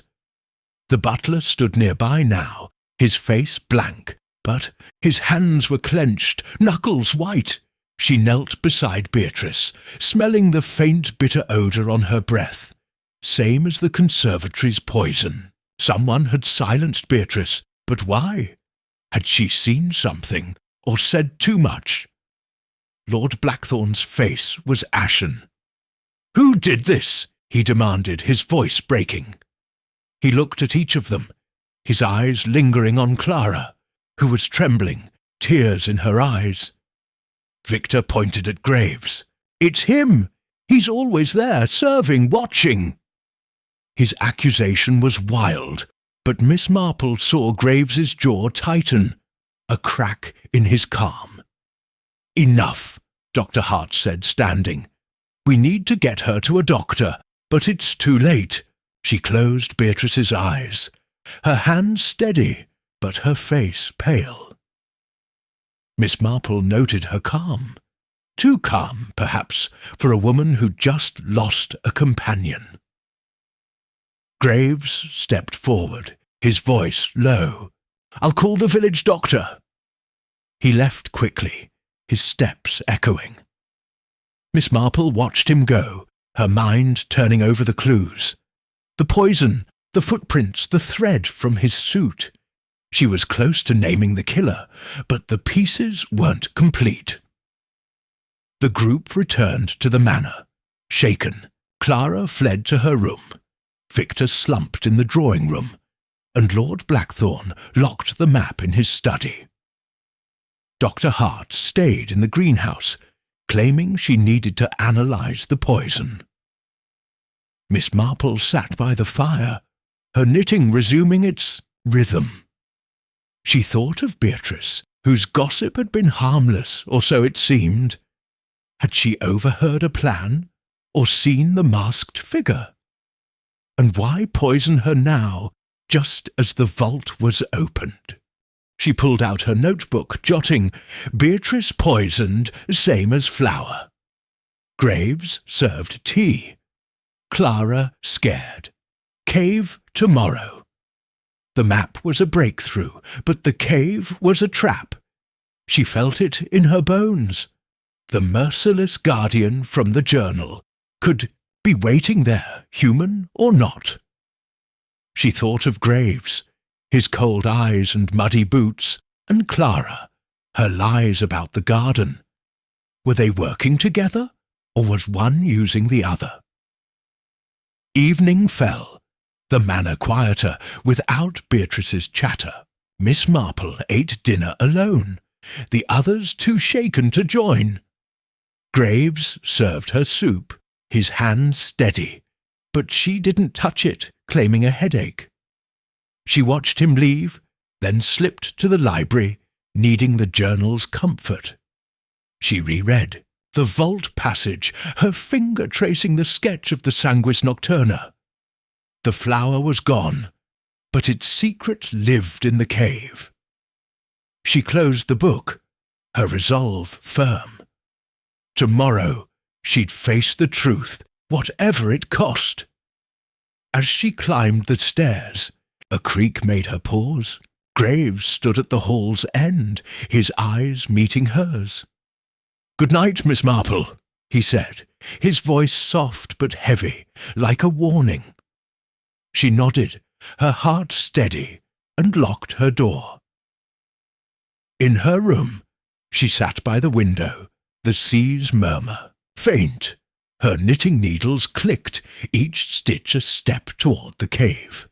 The butler stood nearby now, his face blank, but his hands were clenched, knuckles white. She knelt beside Beatrice, smelling the faint bitter odour on her breath, same as the conservatory's poison. Someone had silenced Beatrice, but why? Had she seen something, or said too much? Lord Blackthorn's face was ashen. "Who did this?" he demanded, his voice breaking. He looked at each of them, his eyes lingering on Clara, who was trembling, tears in her eyes. Victor pointed at Graves. "It's him! He's always there, serving, watching." His accusation was wild, but Miss Marple saw Graves's jaw tighten, a crack in his calm. "Enough," Dr. Hart said, standing. "We need to get her to a doctor, but it's too late." She closed Beatrice's eyes, her hands steady, but her face pale. Miss Marple noted her calm. Too calm, perhaps, for a woman who'd just lost a companion. Graves stepped forward, his voice low. "I'll call the village doctor." He left quickly, his steps echoing. Miss Marple watched him go, her mind turning over the clues. The poison, the footprints, the thread from his suit. She was close to naming the killer, but the pieces weren't complete. The group returned to the manor. Shaken, Clara fled to her room. Victor slumped in the drawing room, and Lord Blackthorn locked the map in his study. Dr. Hart stayed in the greenhouse, claiming she needed to analyse the poison. Miss Marple sat by the fire, her knitting resuming its rhythm. She thought of Beatrice, whose gossip had been harmless, or so it seemed. Had she overheard a plan, or seen the masked figure? And why poison her now, just as the vault was opened? She pulled out her notebook, jotting, "Beatrice poisoned, same as flower." Graves served tea. Clara scared. Cave tomorrow. The map was a breakthrough, but the cave was a trap. She felt it in her bones. The merciless guardian from the journal could be waiting there, human or not. She thought of Graves, his cold eyes and muddy boots, and Clara, her lies about the garden. Were they working together, or was one using the other? Evening fell, the manor quieter, without Beatrice's chatter. Miss Marple ate dinner alone, the others too shaken to join. Graves served her soup, his hand steady, but she didn't touch it, claiming a headache. She watched him leave, then slipped to the library, needing the journal's comfort. She reread the vault passage, her finger tracing the sketch of the Sanguis Nocturna. The flower was gone, but its secret lived in the cave. She closed the book, her resolve firm. Tomorrow she'd face the truth, whatever it cost. As she climbed the stairs, a creak made her pause. Graves stood at the hall's end, his eyes meeting hers. "Good night, Miss Marple," he said, his voice soft but heavy, like a warning. She nodded, her heart steady, and locked her door. In her room, she sat by the window, the sea's murmur, faint. Her knitting needles clicked, each stitch a step toward the cave.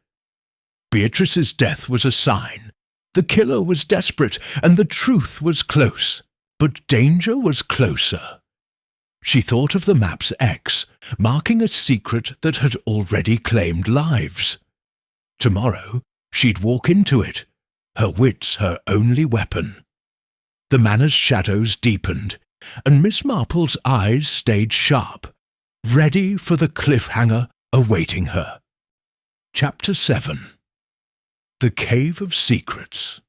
Beatrice's death was a sign. The killer was desperate, and the truth was close. But danger was closer. She thought of the map's X, marking a secret that had already claimed lives. Tomorrow, she'd walk into it, her wits her only weapon. The manor's shadows deepened, and Miss Marple's eyes stayed sharp, ready for the cliffhanger awaiting her. Chapter 7. The Cave of Secrets.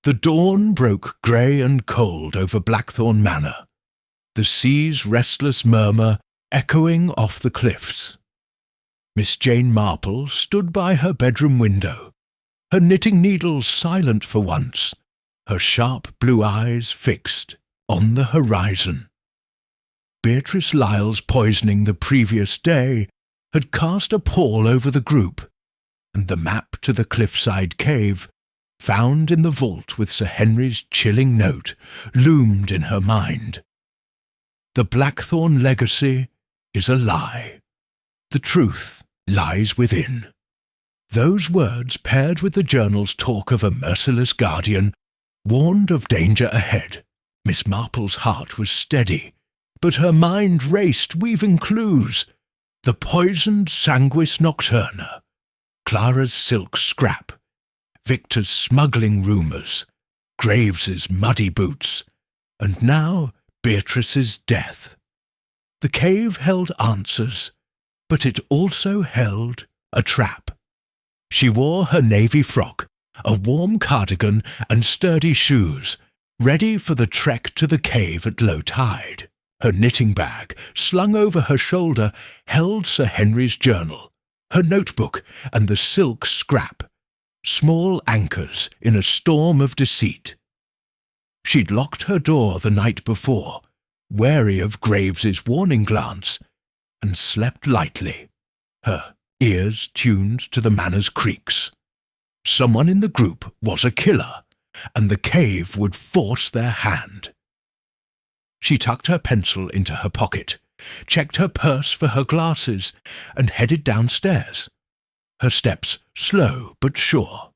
The dawn broke grey and cold over Blackthorn Manor, the sea's restless murmur echoing off the cliffs. Miss Jane Marple stood by her bedroom window, her knitting needles silent for once, her sharp blue eyes fixed on the horizon. Beatrice Lyle's poisoning the previous day had cast a pall over the group, and the map to the cliffside cave, found in the vault with Sir Henry's chilling note, loomed in her mind. The Blackthorn legacy is a lie. The truth lies within. Those words, paired with the journal's talk of a merciless guardian, warned of danger ahead. Miss Marple's heart was steady, but her mind raced, weaving clues. The poisoned sanguis nocturna, Clara's silk scrap, Victor's smuggling rumours, Graves's muddy boots, and now Beatrice's death. The cave held answers, but it also held a trap. She wore her navy frock, a warm cardigan and sturdy shoes, ready for the trek to the cave at low tide. Her knitting bag, slung over her shoulder, held Sir Henry's journal, her notebook, and the silk scrap, small anchors in a storm of deceit. She'd locked her door the night before, wary of Graves's warning glance, and slept lightly, her ears tuned to the manor's creaks. Someone in the group was a killer, and the cave would force their hand. She tucked her pencil into her pocket, checked her purse for her glasses, and headed downstairs, her steps slow but sure.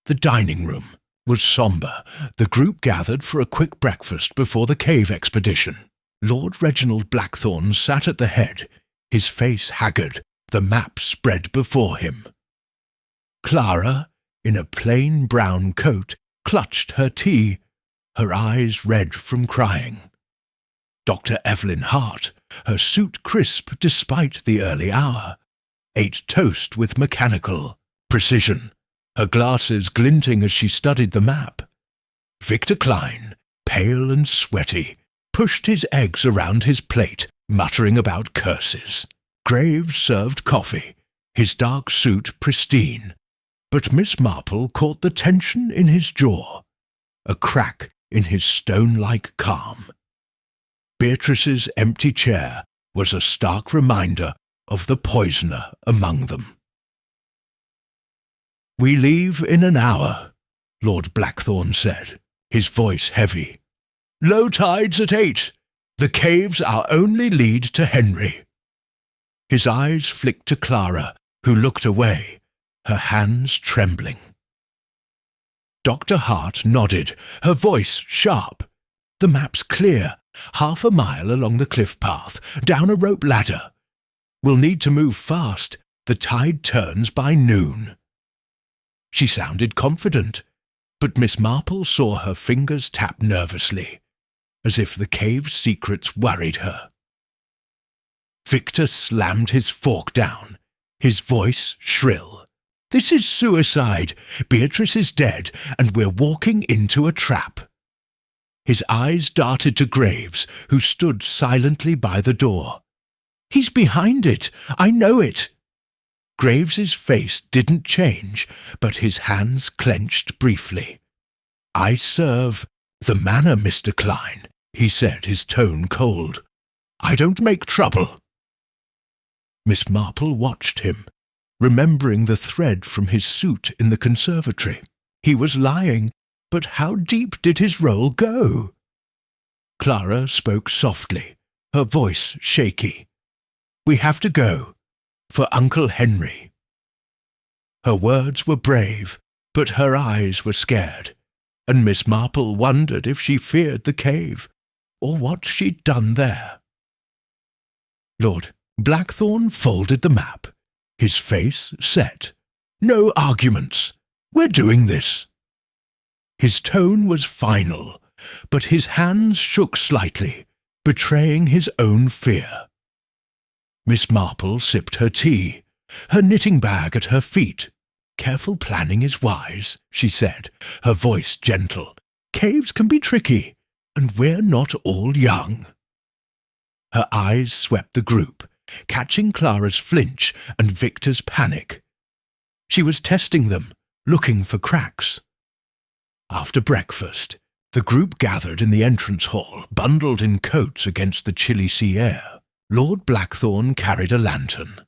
The dining room was sombre. The group gathered for a quick breakfast before the cave expedition. Lord Reginald Blackthorn sat at the head, his face haggard, the map spread before him. Clara, in a plain brown coat, clutched her tea, her eyes red from crying. Dr. Evelyn Hart, her suit crisp despite the early hour, ate toast with mechanical precision, her glasses glinting as she studied the map. Victor Klein, pale and sweaty, pushed his eggs around his plate, muttering about curses. Graves served coffee, his dark suit pristine, but Miss Marple caught the tension in his jaw, a crack in his stone-like calm. Beatrice's empty chair was a stark reminder of the poisoner among them. "We leave in an hour," Lord Blackthorn said, his voice heavy. "Low tide's at 8. The cave's our only lead to Henry." His eyes flicked to Clara, who looked away, her hands trembling. Dr. Hart nodded, her voice sharp. "The map's clear, half a mile along the cliff path, down a rope ladder. We'll need to move fast. The tide turns by noon." She sounded confident, but Miss Marple saw her fingers tap nervously, as if the cave's secrets worried her. Victor slammed his fork down, his voice shrill. "This is suicide. Beatrice is dead, and we're walking into a trap." His eyes darted to Graves, who stood silently by the door. "He's behind it. I know it." Graves's face didn't change, but his hands clenched briefly. "I serve the manor, Mr. Klein," he said, his tone cold. "I don't make trouble." Miss Marple watched him, remembering the thread from his suit in the conservatory. He was lying, but how deep did his role go? Clara spoke softly, her voice shaky. "We have to go, for Uncle Henry." Her words were brave, but her eyes were scared, and Miss Marple wondered if she feared the cave, or what she'd done there. Lord Blackthorn folded the map, his face set. "No arguments. We're doing this." His tone was final, but his hands shook slightly, betraying his own fear. Miss Marple sipped her tea, her knitting bag at her feet. "Careful planning is wise," she said, her voice gentle. "Caves can be tricky, and we're not all young." Her eyes swept the group, catching Clara's flinch and Victor's panic. She was testing them, looking for cracks. After breakfast, the group gathered in the entrance hall, bundled in coats against the chilly sea air. Lord Blackthorn carried a lantern,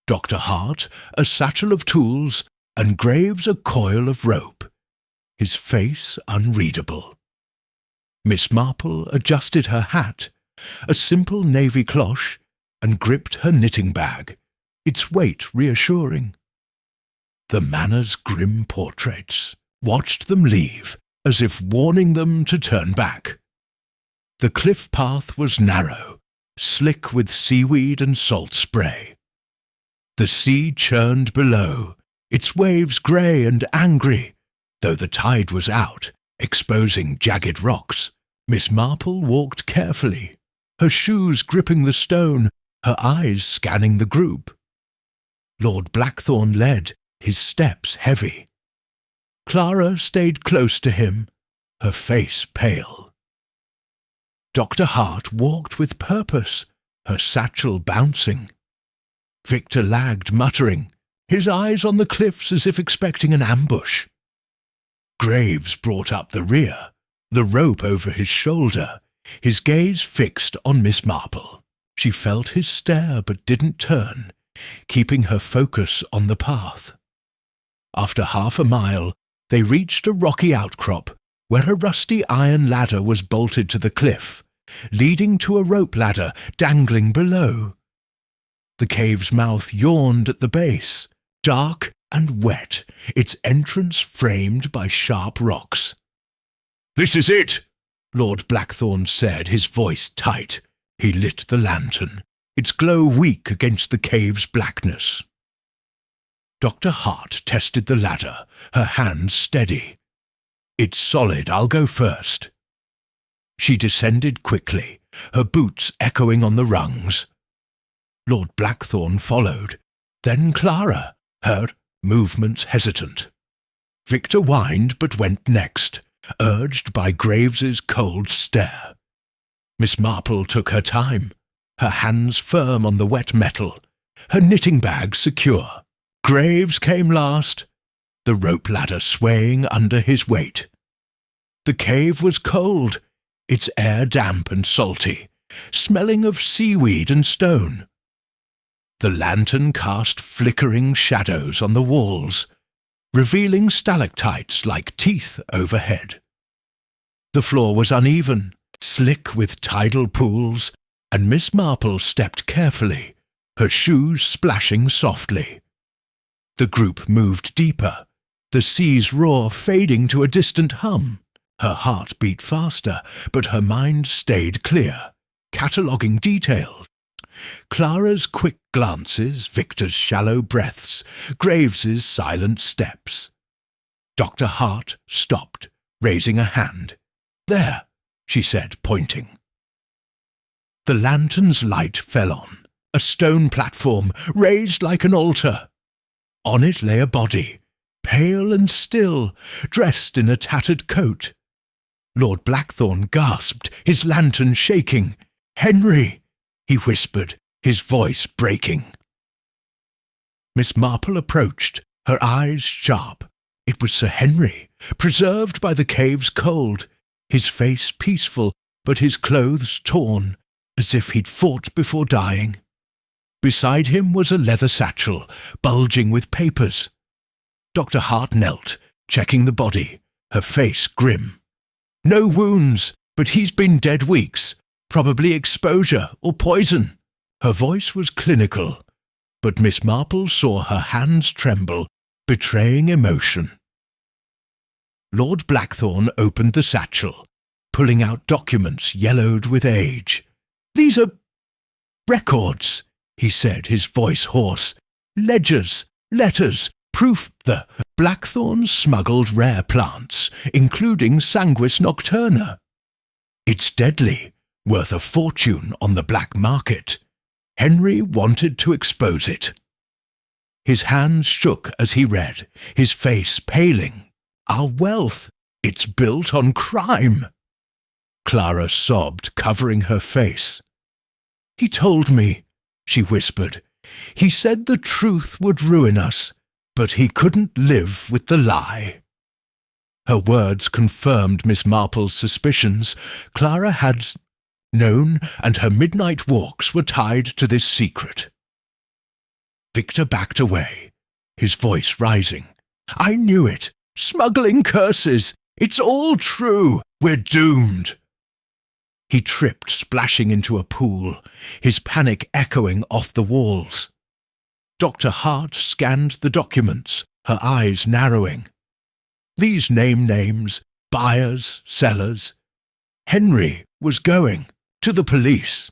Dr. Hart a satchel of tools, and Graves a coil of rope, his face unreadable. Miss Marple adjusted her hat, a simple navy cloche, and gripped her knitting bag, its weight reassuring. The Manor's grim portraits watched them leave, as if warning them to turn back. The cliff path was narrow, slick with seaweed and salt spray. The sea churned below, its waves grey and angry, though the tide was out, exposing jagged rocks. Miss Marple walked carefully, her shoes gripping the stone, her eyes scanning the group. Lord Blackthorn led, his steps heavy. Clara stayed close to him, her face pale. Dr. Hart walked with purpose, her satchel bouncing. Victor lagged, muttering, his eyes on the cliffs as if expecting an ambush. Graves brought up the rear, the rope over his shoulder, his gaze fixed on Miss Marple. She felt his stare but didn't turn, keeping her focus on the path. After half a mile, they reached a rocky outcrop where a rusty iron ladder was bolted to the cliff, leading to a rope ladder dangling below. The cave's mouth yawned at the base, dark and wet, its entrance framed by sharp rocks. "This is it," Lord Blackthorn said, his voice tight. He lit the lantern, its glow weak against the cave's blackness. Dr. Hart tested the ladder, her hands steady. "It's solid, I'll go first." She descended quickly, her boots echoing on the rungs. Lord Blackthorn followed, then Clara, her movements hesitant. Victor whined but went next, urged by Graves's cold stare. Miss Marple took her time, her hands firm on the wet metal, her knitting bag secure. Graves came last, the rope ladder swaying under his weight. The cave was cold, its air damp and salty, smelling of seaweed and stone. The lantern cast flickering shadows on the walls, revealing stalactites like teeth overhead. The floor was uneven, slick with tidal pools, and Miss Marple stepped carefully, her shoes splashing softly. The group moved deeper, the sea's roar fading to a distant hum. Her heart beat faster, but her mind stayed clear, cataloguing details. Clara's quick glances, Victor's shallow breaths, Graves's silent steps. Dr. Hart stopped, raising a hand. "There," she said, pointing. The lantern's light fell on a stone platform raised like an altar. On it lay a body, pale and still, dressed in a tattered coat. Lord Blackthorn gasped, his lantern shaking. "Henry!" he whispered, his voice breaking. Miss Marple approached, her eyes sharp. It was Sir Henry, preserved by the cave's cold, his face peaceful, but his clothes torn, as if he'd fought before dying. Beside him was a leather satchel, bulging with papers. Dr. Hart knelt, checking the body, her face grim. "No wounds, but he's been dead weeks, probably exposure or poison." Her voice was clinical, but Miss Marple saw her hands tremble, betraying emotion. Lord Blackthorn opened the satchel, pulling out documents yellowed with age. "These are records," he said, his voice hoarse. "Ledgers, letters, proof the Blackthorn smuggled rare plants, including Sanguis nocturna. It's deadly, worth a fortune on the black market. Henry wanted to expose it." His hands shook as he read, his face paling. "Our wealth, it's built on crime." Clara sobbed, covering her face. "He told me," she whispered. "He said the truth would ruin us, but he couldn't live with the lie." Her words confirmed Miss Marple's suspicions. Clara had known, and her midnight walks were tied to this secret. Victor backed away, his voice rising. "I knew it. Smuggling curses. It's all true. We're doomed." He tripped, splashing into a pool, his panic echoing off the walls. Dr. Hart scanned the documents, her eyes narrowing. These names, buyers, sellers. Henry was going to the police.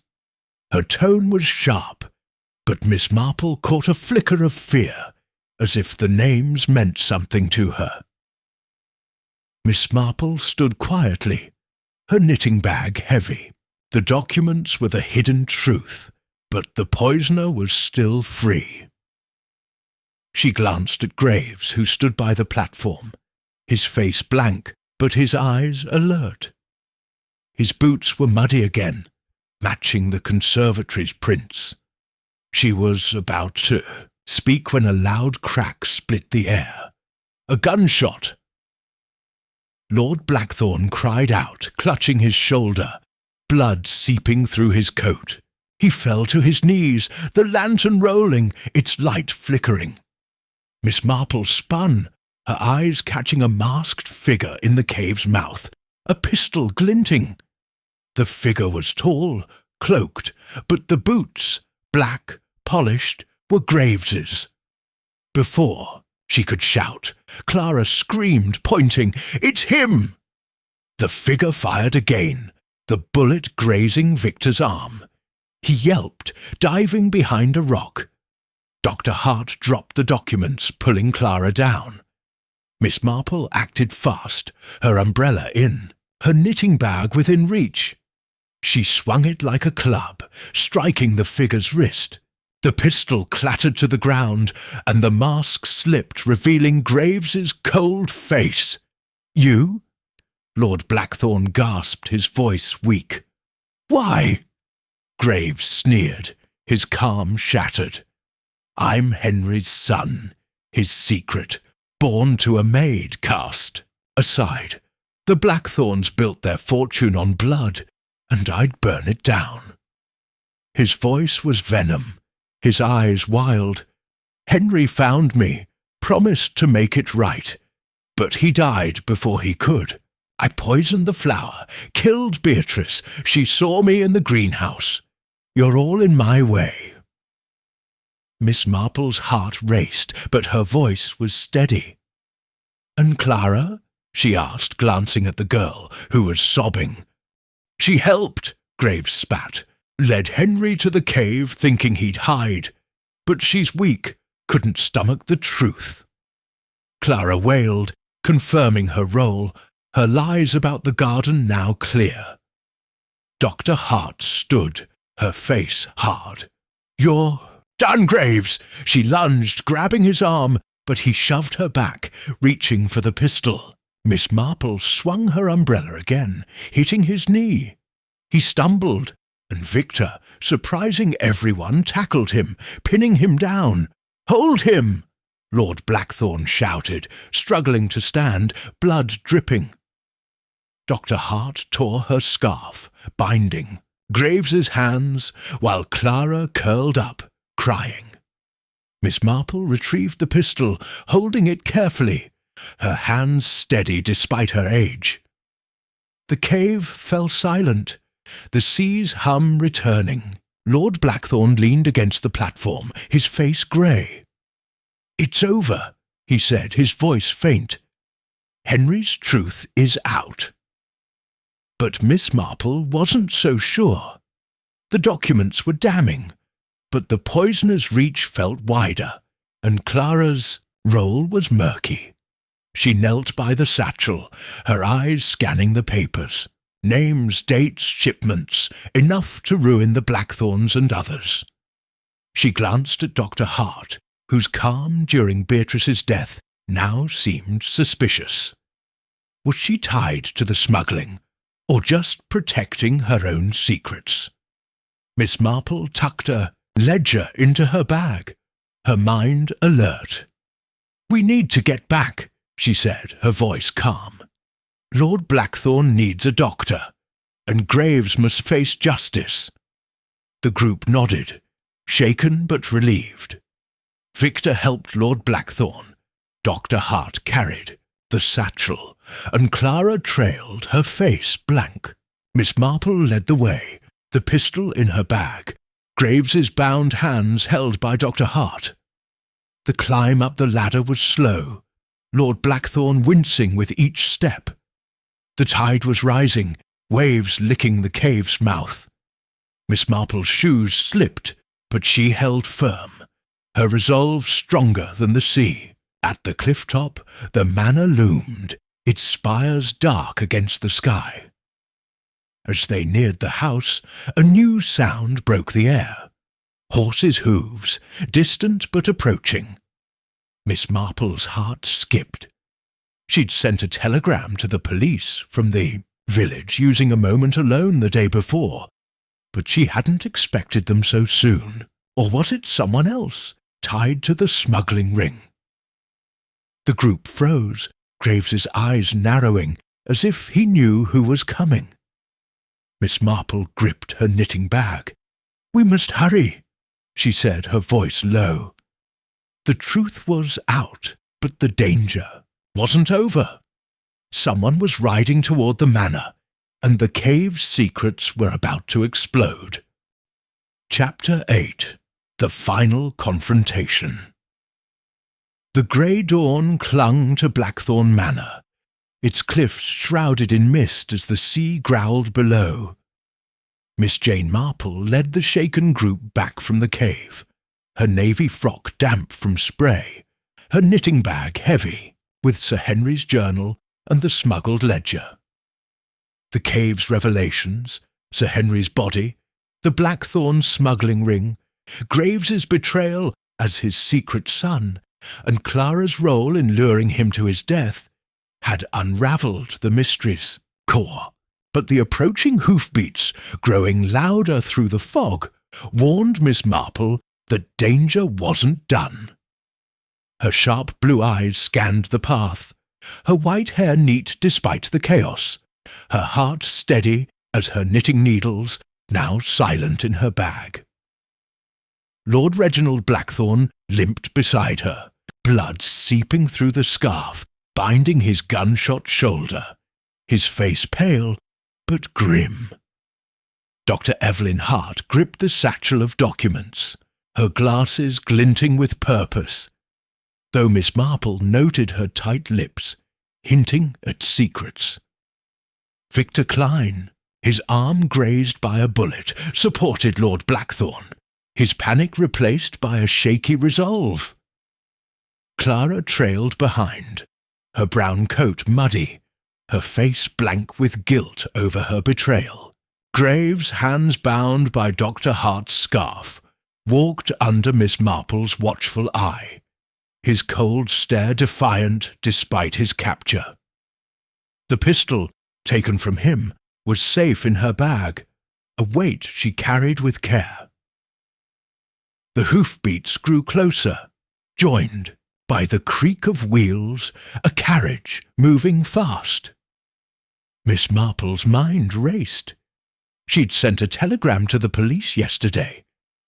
Her tone was sharp, but Miss Marple caught a flicker of fear, as if the names meant something to her. Miss Marple stood quietly, her knitting bag heavy. The documents were the hidden truth, but the poisoner was still free. She glanced at Graves, who stood by the platform, his face blank, but his eyes alert. His boots were muddy again, matching the conservatory's prints. She was about to speak when a loud crack split the air. A gunshot! Lord Blackthorn cried out, clutching his shoulder, blood seeping through his coat. He fell to his knees, the lantern rolling, its light flickering. Miss Marple spun, her eyes catching a masked figure in the cave's mouth, a pistol glinting. The figure was tall, cloaked, but the boots, black, polished, were Graves's. Before she could shout, Clara screamed, pointing, "It's him!" The figure fired again, the bullet grazing Victor's arm. He yelped, diving behind a rock. Dr. Hart dropped the documents, pulling Clara down. Miss Marple acted fast, her umbrella in, her knitting bag within reach. She swung it like a club, striking the figure's wrist. The pistol clattered to the ground, and the mask slipped, revealing Graves's cold face. "You?" Lord Blackthorn gasped, his voice weak. "Why?" Graves sneered, his calm shattered. "I'm Henry's son, his secret, born to a maid cast. Aside, the Blackthorns built their fortune on blood, and I'd burn it down." His voice was venom, his eyes wild. "Henry found me, promised to make it right, but he died before he could. I poisoned the flower, killed Beatrice. She saw me in the greenhouse. You're all in my way." Miss Marple's heart raced, but her voice was steady. "And Clara?" she asked, glancing at the girl, who was sobbing. "She helped," Graves spat. "Led Henry to the cave, thinking he'd hide. But she's weak, couldn't stomach the truth." Clara wailed, confirming her role, her lies about the garden now clear. Dr. Hart stood, her face hard. "You're done, Graves!" She lunged, grabbing his arm, but he shoved her back, reaching for the pistol. Miss Marple swung her umbrella again, hitting his knee. He stumbled, and Victor, surprising everyone, tackled him, pinning him down. "Hold him!" Lord Blackthorn shouted, struggling to stand, blood dripping. Dr. Hart tore her scarf, binding Graves's hands, while Clara curled up, crying. Miss Marple retrieved the pistol, holding it carefully, her hands steady despite her age. The cave fell silent, the sea's hum returning. Lord Blackthorn leaned against the platform, his face grey. "It's over," he said, his voice faint. "Henry's truth is out." But Miss Marple wasn't so sure. The documents were damning, but the poisoner's reach felt wider, and Clara's role was murky. She knelt by the satchel, her eyes scanning the papers. Names, dates, shipments, enough to ruin the Blackthorns and others. She glanced at Dr. Hart, whose calm during Beatrice's death now seemed suspicious. Was she tied to the smuggling, or just protecting her own secrets? Miss Marple tucked a ledger into her bag, her mind alert. "We need to get back," she said, her voice calm. "Lord Blackthorn needs a doctor, and Graves must face justice." The group nodded, shaken but relieved. Victor helped Lord Blackthorn. Dr. Hart carried the satchel, and Clara trailed, her face blank. Miss Marple led the way, the pistol in her bag, Graves's bound hands held by Dr. Hart. The climb up the ladder was slow, Lord Blackthorn wincing with each step. The tide was rising, waves licking the cave's mouth. Miss Marple's shoes slipped, but she held firm, her resolve stronger than the sea. At the cliff top, the manor loomed, its spires dark against the sky. As they neared the house, a new sound broke the air. Horses' hooves, distant but approaching. Miss Marple's heart skipped. She'd sent a telegram to the police from the village using a moment alone the day before, but she hadn't expected them so soon. Or was it someone else, tied to the smuggling ring? The group froze, Graves's eyes narrowing, as if he knew who was coming. Miss Marple gripped her knitting bag. "We must hurry," she said, her voice low. The truth was out, but the danger wasn't over. Someone was riding toward the manor, and the cave's secrets were about to explode. Chapter 8. The Final Confrontation. The grey dawn clung to Blackthorn Manor, its cliffs shrouded in mist as the sea growled below. Miss Jane Marple led the shaken group back from the cave, her navy frock damp from spray, her knitting bag heavy, with Sir Henry's journal and the smuggled ledger. The cave's revelations, Sir Henry's body, the Blackthorn smuggling ring, Graves's betrayal as his secret son, and Clara's role in luring him to his death, had unravelled the mystery's core. But the approaching hoofbeats, growing louder through the fog, warned Miss Marple that danger wasn't done. Her sharp blue eyes scanned the path, her white hair neat despite the chaos, her heart steady as her knitting needles, now silent in her bag. Lord Reginald Blackthorn limped beside her, blood seeping through the scarf, binding his gunshot shoulder, his face pale but grim. Dr. Evelyn Hart gripped the satchel of documents, her glasses glinting with purpose, though Miss Marple noted her tight lips, hinting at secrets. Victor Klein, his arm grazed by a bullet, supported Lord Blackthorn, his panic replaced by a shaky resolve. Clara trailed behind, her brown coat muddy, her face blank with guilt over her betrayal. Graves, hands bound by Dr. Hart's scarf, walked under Miss Marple's watchful eye, his cold stare defiant despite his capture. The pistol, taken from him, was safe in her bag, a weight she carried with care. The hoofbeats grew closer, joined by the creak of wheels, a carriage moving fast. Miss Marple's mind raced. She'd sent a telegram to the police yesterday,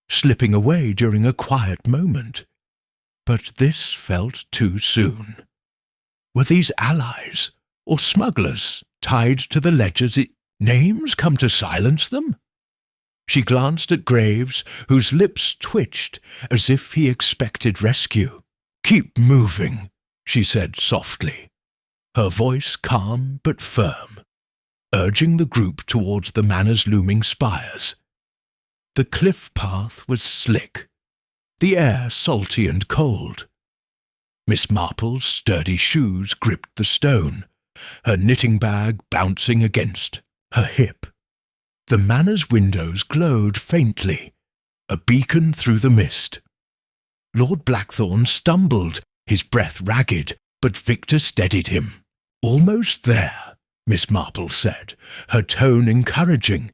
slipping away during a quiet moment. But this felt too soon. Were these allies or smugglers tied to the ledger's names come to silence them? She glanced at Graves, whose lips twitched as if he expected rescue. "Keep moving," she said softly, her voice calm but firm. urging the group towards the manor's looming spires. The cliff path was slick, the air salty and cold. Miss Marple's sturdy shoes gripped the stone, her knitting bag bouncing against her hip. The manor's windows glowed faintly, a beacon through the mist. Lord Blackthorne stumbled, his breath ragged, but Victor steadied him. "Almost there," Miss Marple said, her tone encouraging,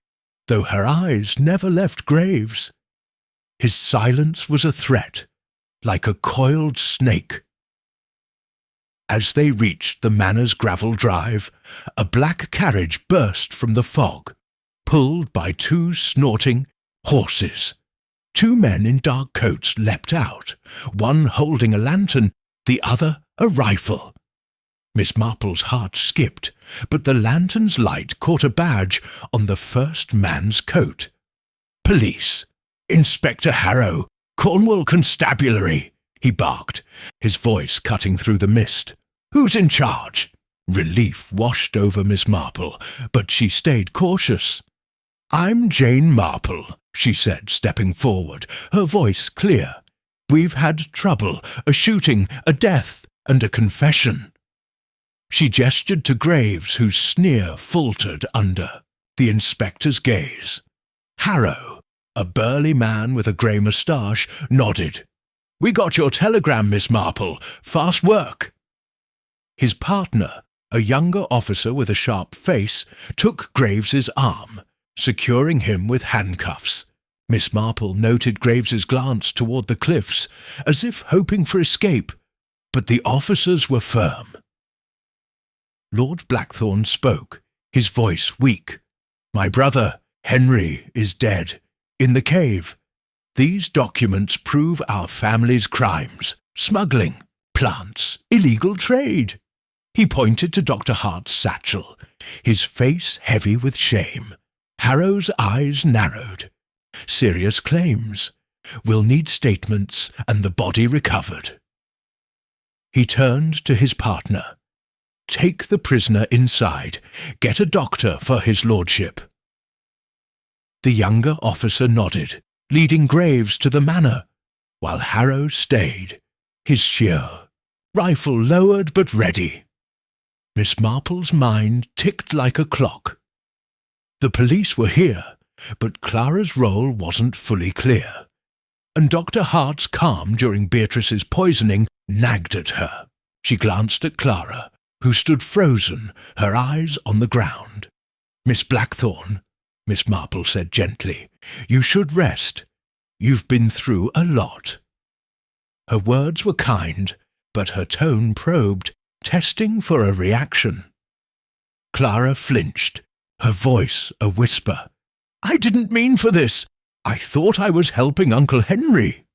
though her eyes never left Graves. His silence was a threat, like a coiled snake. As they reached the manor's gravel drive, a black carriage burst from the fog, pulled by two snorting horses. Two men in dark coats leapt out, one holding a lantern, the other a rifle. Miss Marple's heart skipped, but the lantern's light caught a badge on the first man's coat. "Police! Inspector Harrow! Cornwall Constabulary!" he barked, his voice cutting through the mist. "Who's in charge?" Relief washed over Miss Marple, but she stayed cautious. "I'm Jane Marple," she said, stepping forward, her voice clear. "We've had trouble, a shooting, a death, and a confession." She gestured to Graves, whose sneer faltered under the inspector's gaze. Harrow, a burly man with a grey moustache, nodded. "We got your telegram, Miss Marple. Fast work." His partner, a younger officer with a sharp face, took Graves's arm, securing him with handcuffs. Miss Marple noted Graves's glance toward the cliffs, as if hoping for escape, but the officers were firm. Lord Blackthorne spoke, his voice weak. "My brother, Henry, is dead, in the cave. These documents prove our family's crimes, smuggling, plants, illegal trade." He pointed to Dr. Hart's satchel, his face heavy with shame. Harrow's eyes narrowed. "Serious claims. We'll need statements and the body recovered." He turned to his partner. "Take the prisoner inside. Get a doctor for his lordship." The younger officer nodded, leading Graves to the manor, while Harrow stayed, his sheer rifle lowered but ready. Miss Marple's mind ticked like a clock. The police were here, but Clara's role wasn't fully clear, and Dr. Hart's calm during Beatrice's poisoning nagged at her. She glanced at Clara, who stood frozen, her eyes on the ground. "Miss Blackthorne," Miss Marple said gently, "you should rest. You've been through a lot." Her words were kind, but her tone probed, testing for a reaction. Clara flinched, her voice a whisper. "I didn't mean for this. I thought I was helping Uncle Henry."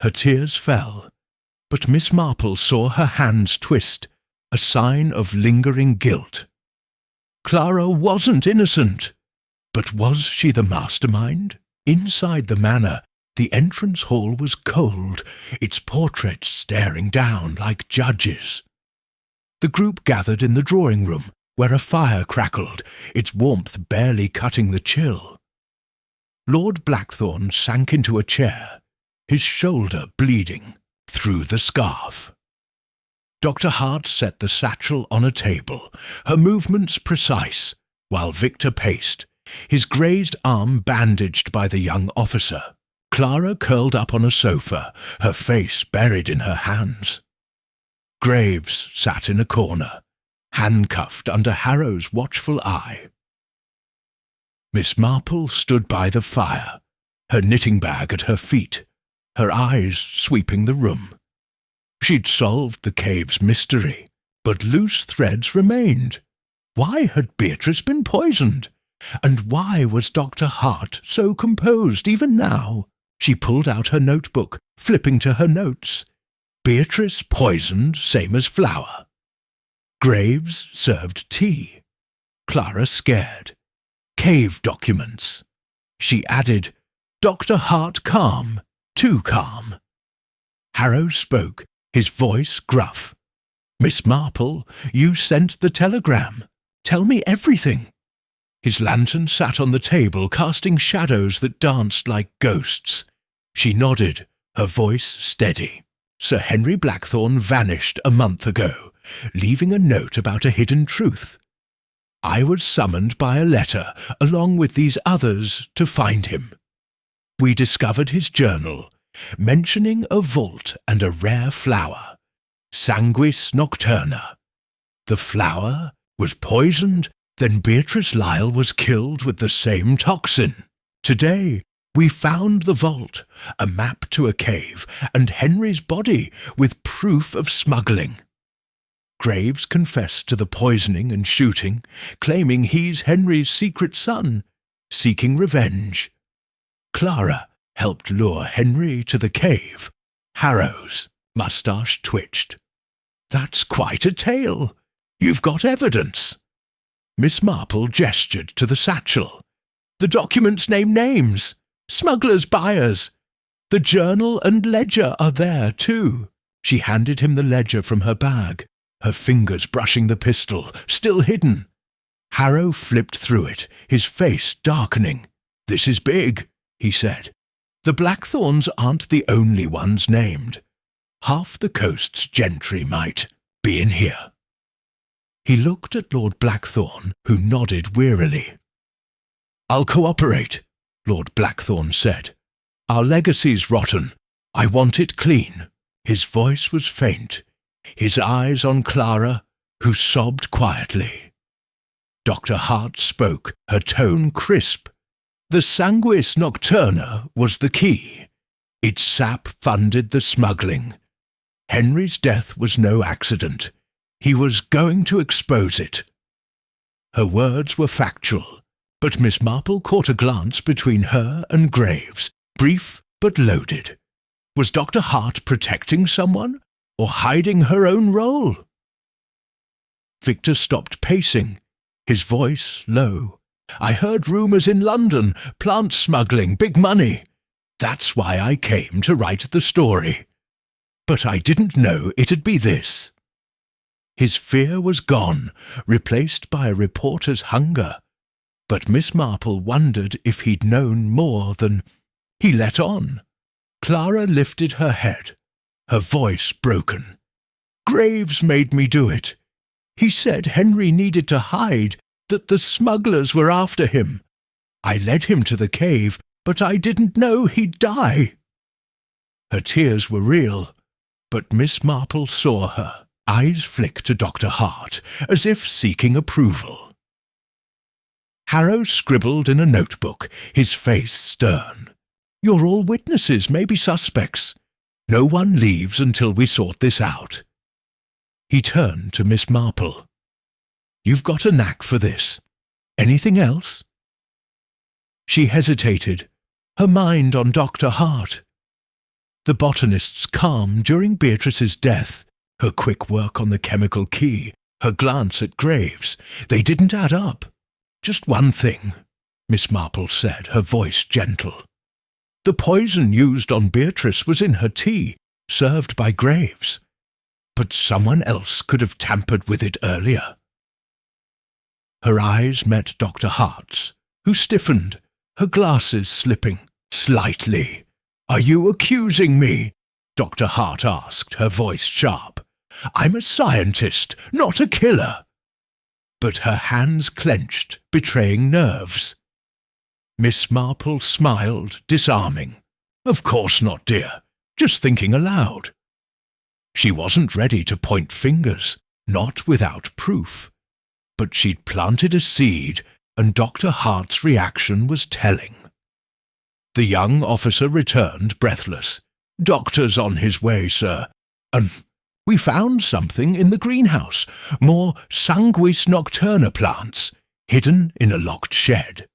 Her tears fell, but Miss Marple saw her hands twist, a sign of lingering guilt. Clara wasn't innocent, but was she the mastermind? Inside the manor, the entrance hall was cold, its portraits staring down like judges. The group gathered in the drawing room, where a fire crackled, its warmth barely cutting the chill. Lord Blackthorne sank into a chair, his shoulder bleeding through the scarf. Dr. Hart set the satchel on a table, her movements precise, while Victor paced, his grazed arm bandaged by the young officer. Clara curled up on a sofa, her face buried in her hands. Graves sat in a corner, handcuffed under Harrow's watchful eye. Miss Marple stood by the fire, her knitting bag at her feet, her eyes sweeping the room. She'd solved the cave's mystery, but loose threads remained. Why had Beatrice been poisoned? And why was Dr. Hart so composed even now? She pulled out her notebook, flipping to her notes. Beatrice poisoned, same as Flower. Graves served tea. Clara scared. Cave documents. She added, Dr. Hart calm, too calm. Harrow spoke, his voice gruff. Miss Marple, you sent the telegram. Tell me everything." His lantern sat on the table, casting shadows that danced like ghosts. She nodded, her voice steady. "Sir Henry Blackthorne vanished a month ago, leaving a note about a hidden truth. I was summoned by a letter, along with these others, to find him. We discovered his journal, mentioning a vault and a rare flower, Sanguis nocturna. The flower was poisoned, then Beatrice Lyle was killed with the same toxin. Today, we found the vault, a map to a cave, and Henry's body with proof of smuggling. Graves confessed to the poisoning and shooting, claiming he's Henry's secret son, seeking revenge. Clara helped lure Henry to the cave. Harrow's moustache twitched. That's quite a tale. You've got evidence." Miss Marple gestured to the satchel. "The documents name names. Smugglers' buyers. The journal and ledger are there, too." She handed him the ledger from her bag, her fingers brushing the pistol, still hidden. Harrow flipped through it, his face darkening. "This is big," he said. "The Blackthorns aren't the only ones named. Half the coast's gentry might be in here." He looked at Lord Blackthorne, who nodded wearily. "I'll cooperate," Lord Blackthorne said. "Our legacy's rotten. I want it clean." His voice was faint, his eyes on Clara, who sobbed quietly. Dr. Hart spoke, her tone crisp. "The Sanguis nocturna was the key. Its sap funded the smuggling. Henry's death was no accident. He was going to expose it." Her words were factual, but Miss Marple caught a glance between her and Graves, brief but loaded. Was Dr. Hart protecting someone, or hiding her own role? Victor stopped pacing, his voice low. "I heard rumours in London, plant smuggling, big money. That's why I came to write the story. But I didn't know it'd be this." His fear was gone, replaced by a reporter's hunger. But Miss Marple wondered if he'd known more than... He let on. Clara lifted her head, her voice broken. "Graves made me do it. He said Henry needed to hide, that the smugglers were after him. I led him to the cave, but I didn't know he'd die." Her tears were real, but Miss Marple saw her, eyes flick to Dr. Hart, as if seeking approval. Harrow scribbled in a notebook, his face stern. "You're all witnesses, maybe suspects. No one leaves until we sort this out." He turned to Miss Marple. "You've got a knack for this. Anything else?" She hesitated, her mind on Dr. Hart. The botanist's calm during Beatrice's death, her quick work on the chemical key, her glance at Graves, they didn't add up. "Just one thing," Miss Marple said, her voice gentle. "The poison used on Beatrice was in her tea, served by Graves. But someone else could have tampered with it earlier." Her eyes met Dr. Hart's, who stiffened, her glasses slipping slightly. "Are you accusing me?" Dr. Hart asked, her voice sharp. "I'm a scientist, not a killer." But her hands clenched, betraying nerves. Miss Marple smiled, disarming. "Of course not, dear. Just thinking aloud." She wasn't ready to point fingers, not without proof. But she'd planted a seed, and Dr. Hart's reaction was telling. The young officer returned, breathless. "Doctor's on his way, sir. And we found something in the greenhouse, more Sanguis nocturna plants, hidden in a locked shed."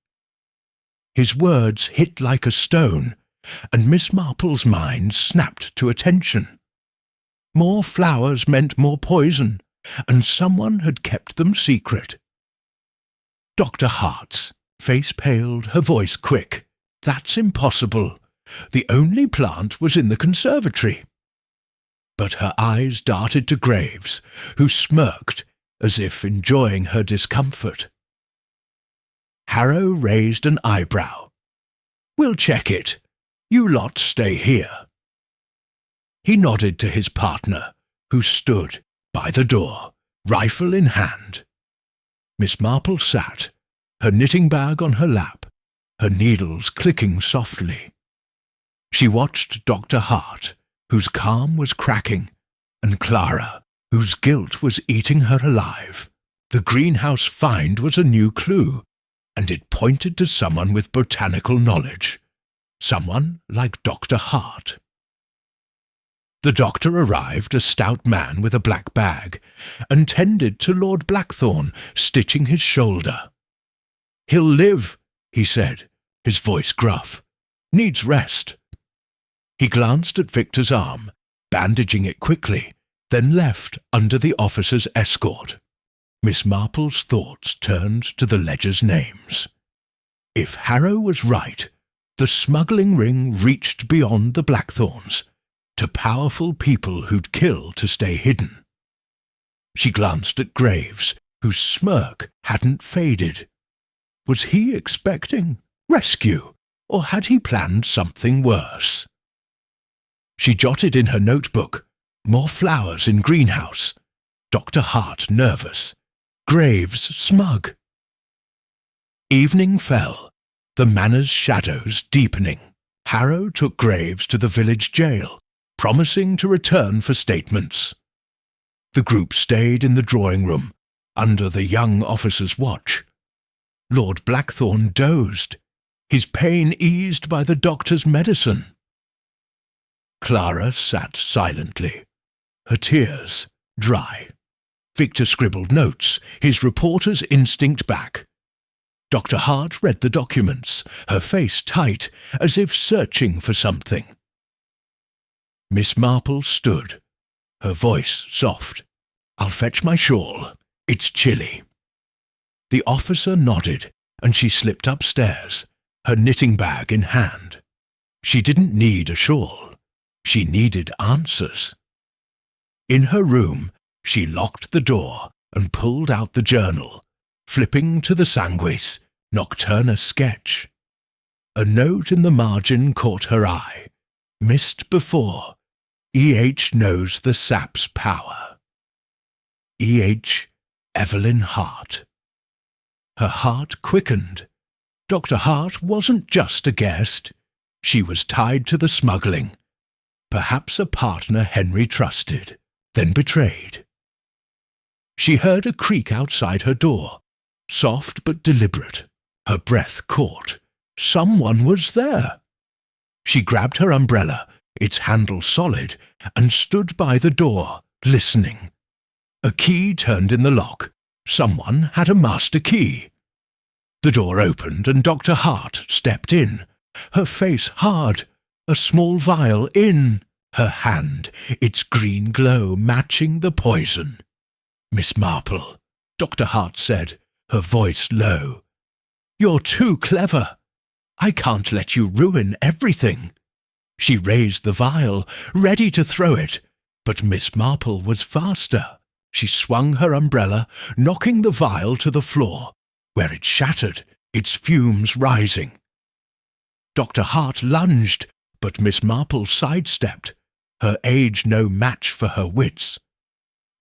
His words hit like a stone, and Miss Marple's mind snapped to attention. More flowers meant more poison, and someone had kept them secret. Dr. Hart's face paled, her voice quick. "That's impossible. The only plant was in the conservatory." But her eyes darted to Graves, who smirked, as if enjoying her discomfort. Harrow raised an eyebrow. "We'll check it. You lot stay here." He nodded to his partner, who stood by the door, rifle in hand. Miss Marple sat, her knitting bag on her lap, her needles clicking softly. She watched Dr. Hart, whose calm was cracking, and Clara, whose guilt was eating her alive. The greenhouse find was a new clue, and it pointed to someone with botanical knowledge, someone like Dr. Hart. The doctor arrived, a stout man with a black bag, and tended to Lord Blackthorne, stitching his shoulder. "He'll live," he said, his voice gruff. "Needs rest." He glanced at Victor's arm, bandaging it quickly, then left under the officer's escort. Miss Marple's thoughts turned to the ledger's names. If Harrow was right, the smuggling ring reached beyond the Blackthorns, to powerful people who'd kill to stay hidden. She glanced at Graves, whose smirk hadn't faded. Was he expecting rescue, or had he planned something worse? She jotted in her notebook, "More flowers in greenhouse. Dr. Hart nervous. Graves smug." Evening fell, the manor's shadows deepening. Harrow took Graves to the village jail, promising to return for statements. The group stayed in the drawing-room, under the young officer's watch. Lord Blackthorne dozed, his pain eased by the doctor's medicine. Clara sat silently, her tears dry. Victor scribbled notes, his reporter's instinct back. Dr. Hart read the documents, her face tight, as if searching for something. Miss Marple stood, her voice soft. "I'll fetch my shawl. It's chilly." The officer nodded, and she slipped upstairs, her knitting bag in hand. She didn't need a shawl. She needed answers. In her room, she locked the door and pulled out the journal, flipping to the Sanguis Nocturna sketch. A note in the margin caught her eye. Missed before. E.H. knows the sap's power. E.H. Evelyn Hart. Her heart quickened. Dr. Hart wasn't just a guest. She was tied to the smuggling. Perhaps a partner Henry trusted, then betrayed. She heard a creak outside her door, soft but deliberate. Her breath caught. Someone was there. She grabbed her umbrella, its handle solid, and stood by the door, listening. A key turned in the lock. Someone had a master key. The door opened and Dr. Hart stepped in, her face hard, a small vial in her hand, its green glow matching the poison. "Miss Marple," Dr. Hart said, her voice low. "You're too clever. I can't let you ruin everything." She raised the vial, ready to throw it, but Miss Marple was faster. She swung her umbrella, knocking the vial to the floor, where it shattered, its fumes rising. Dr. Hart lunged, but Miss Marple sidestepped, her age no match for her wits.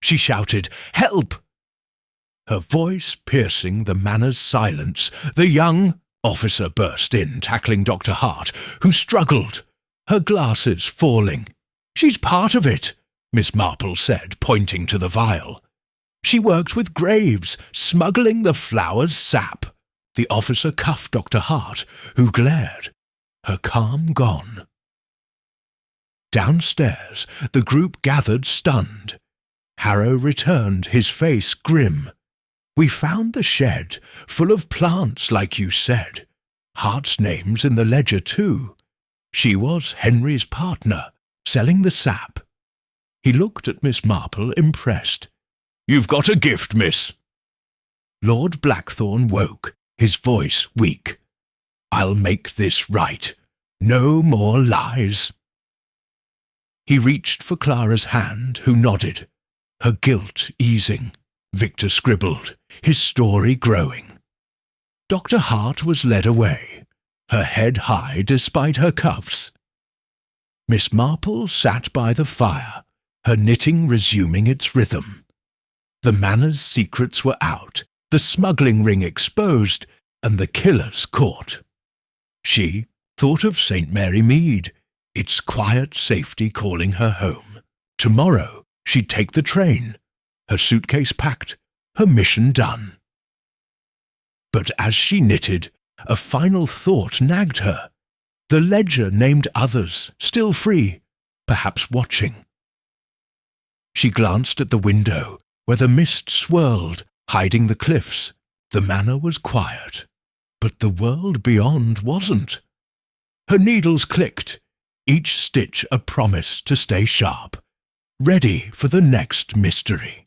She shouted, "Help!" Her voice piercing the manor's silence. The young officer burst in, tackling Dr. Hart, who struggled, her glasses falling. "She's part of it," Miss Marple said, pointing to the vial. "She worked with Graves, smuggling the flower's sap." The officer cuffed Dr. Hart, who glared, her calm gone. Downstairs, the group gathered stunned. Harrow returned, his face grim. "We found the shed, full of plants like you said. Hart's name's in the ledger too. She was Henry's partner, selling the sap." He looked at Miss Marple, impressed. "You've got a gift, miss." Lord Blackthorne woke, his voice weak. "I'll make this right. No more lies." He reached for Clara's hand, who nodded, her guilt easing. Victor scribbled, his story growing. Dr. Hart was led away, her head high despite her cuffs. Miss Marple sat by the fire, her knitting resuming its rhythm. The manor's secrets were out, the smuggling ring exposed, and the killers caught. She thought of St. Mary Mead, its quiet safety calling her home. Tomorrow she'd take the train, her suitcase packed, her mission done. But as she knitted, a final thought nagged her. The ledger named others, still free, perhaps watching. She glanced at the window, where the mist swirled, hiding the cliffs. The manor was quiet, but the world beyond wasn't. Her needles clicked, each stitch a promise to stay sharp, ready for the next mystery.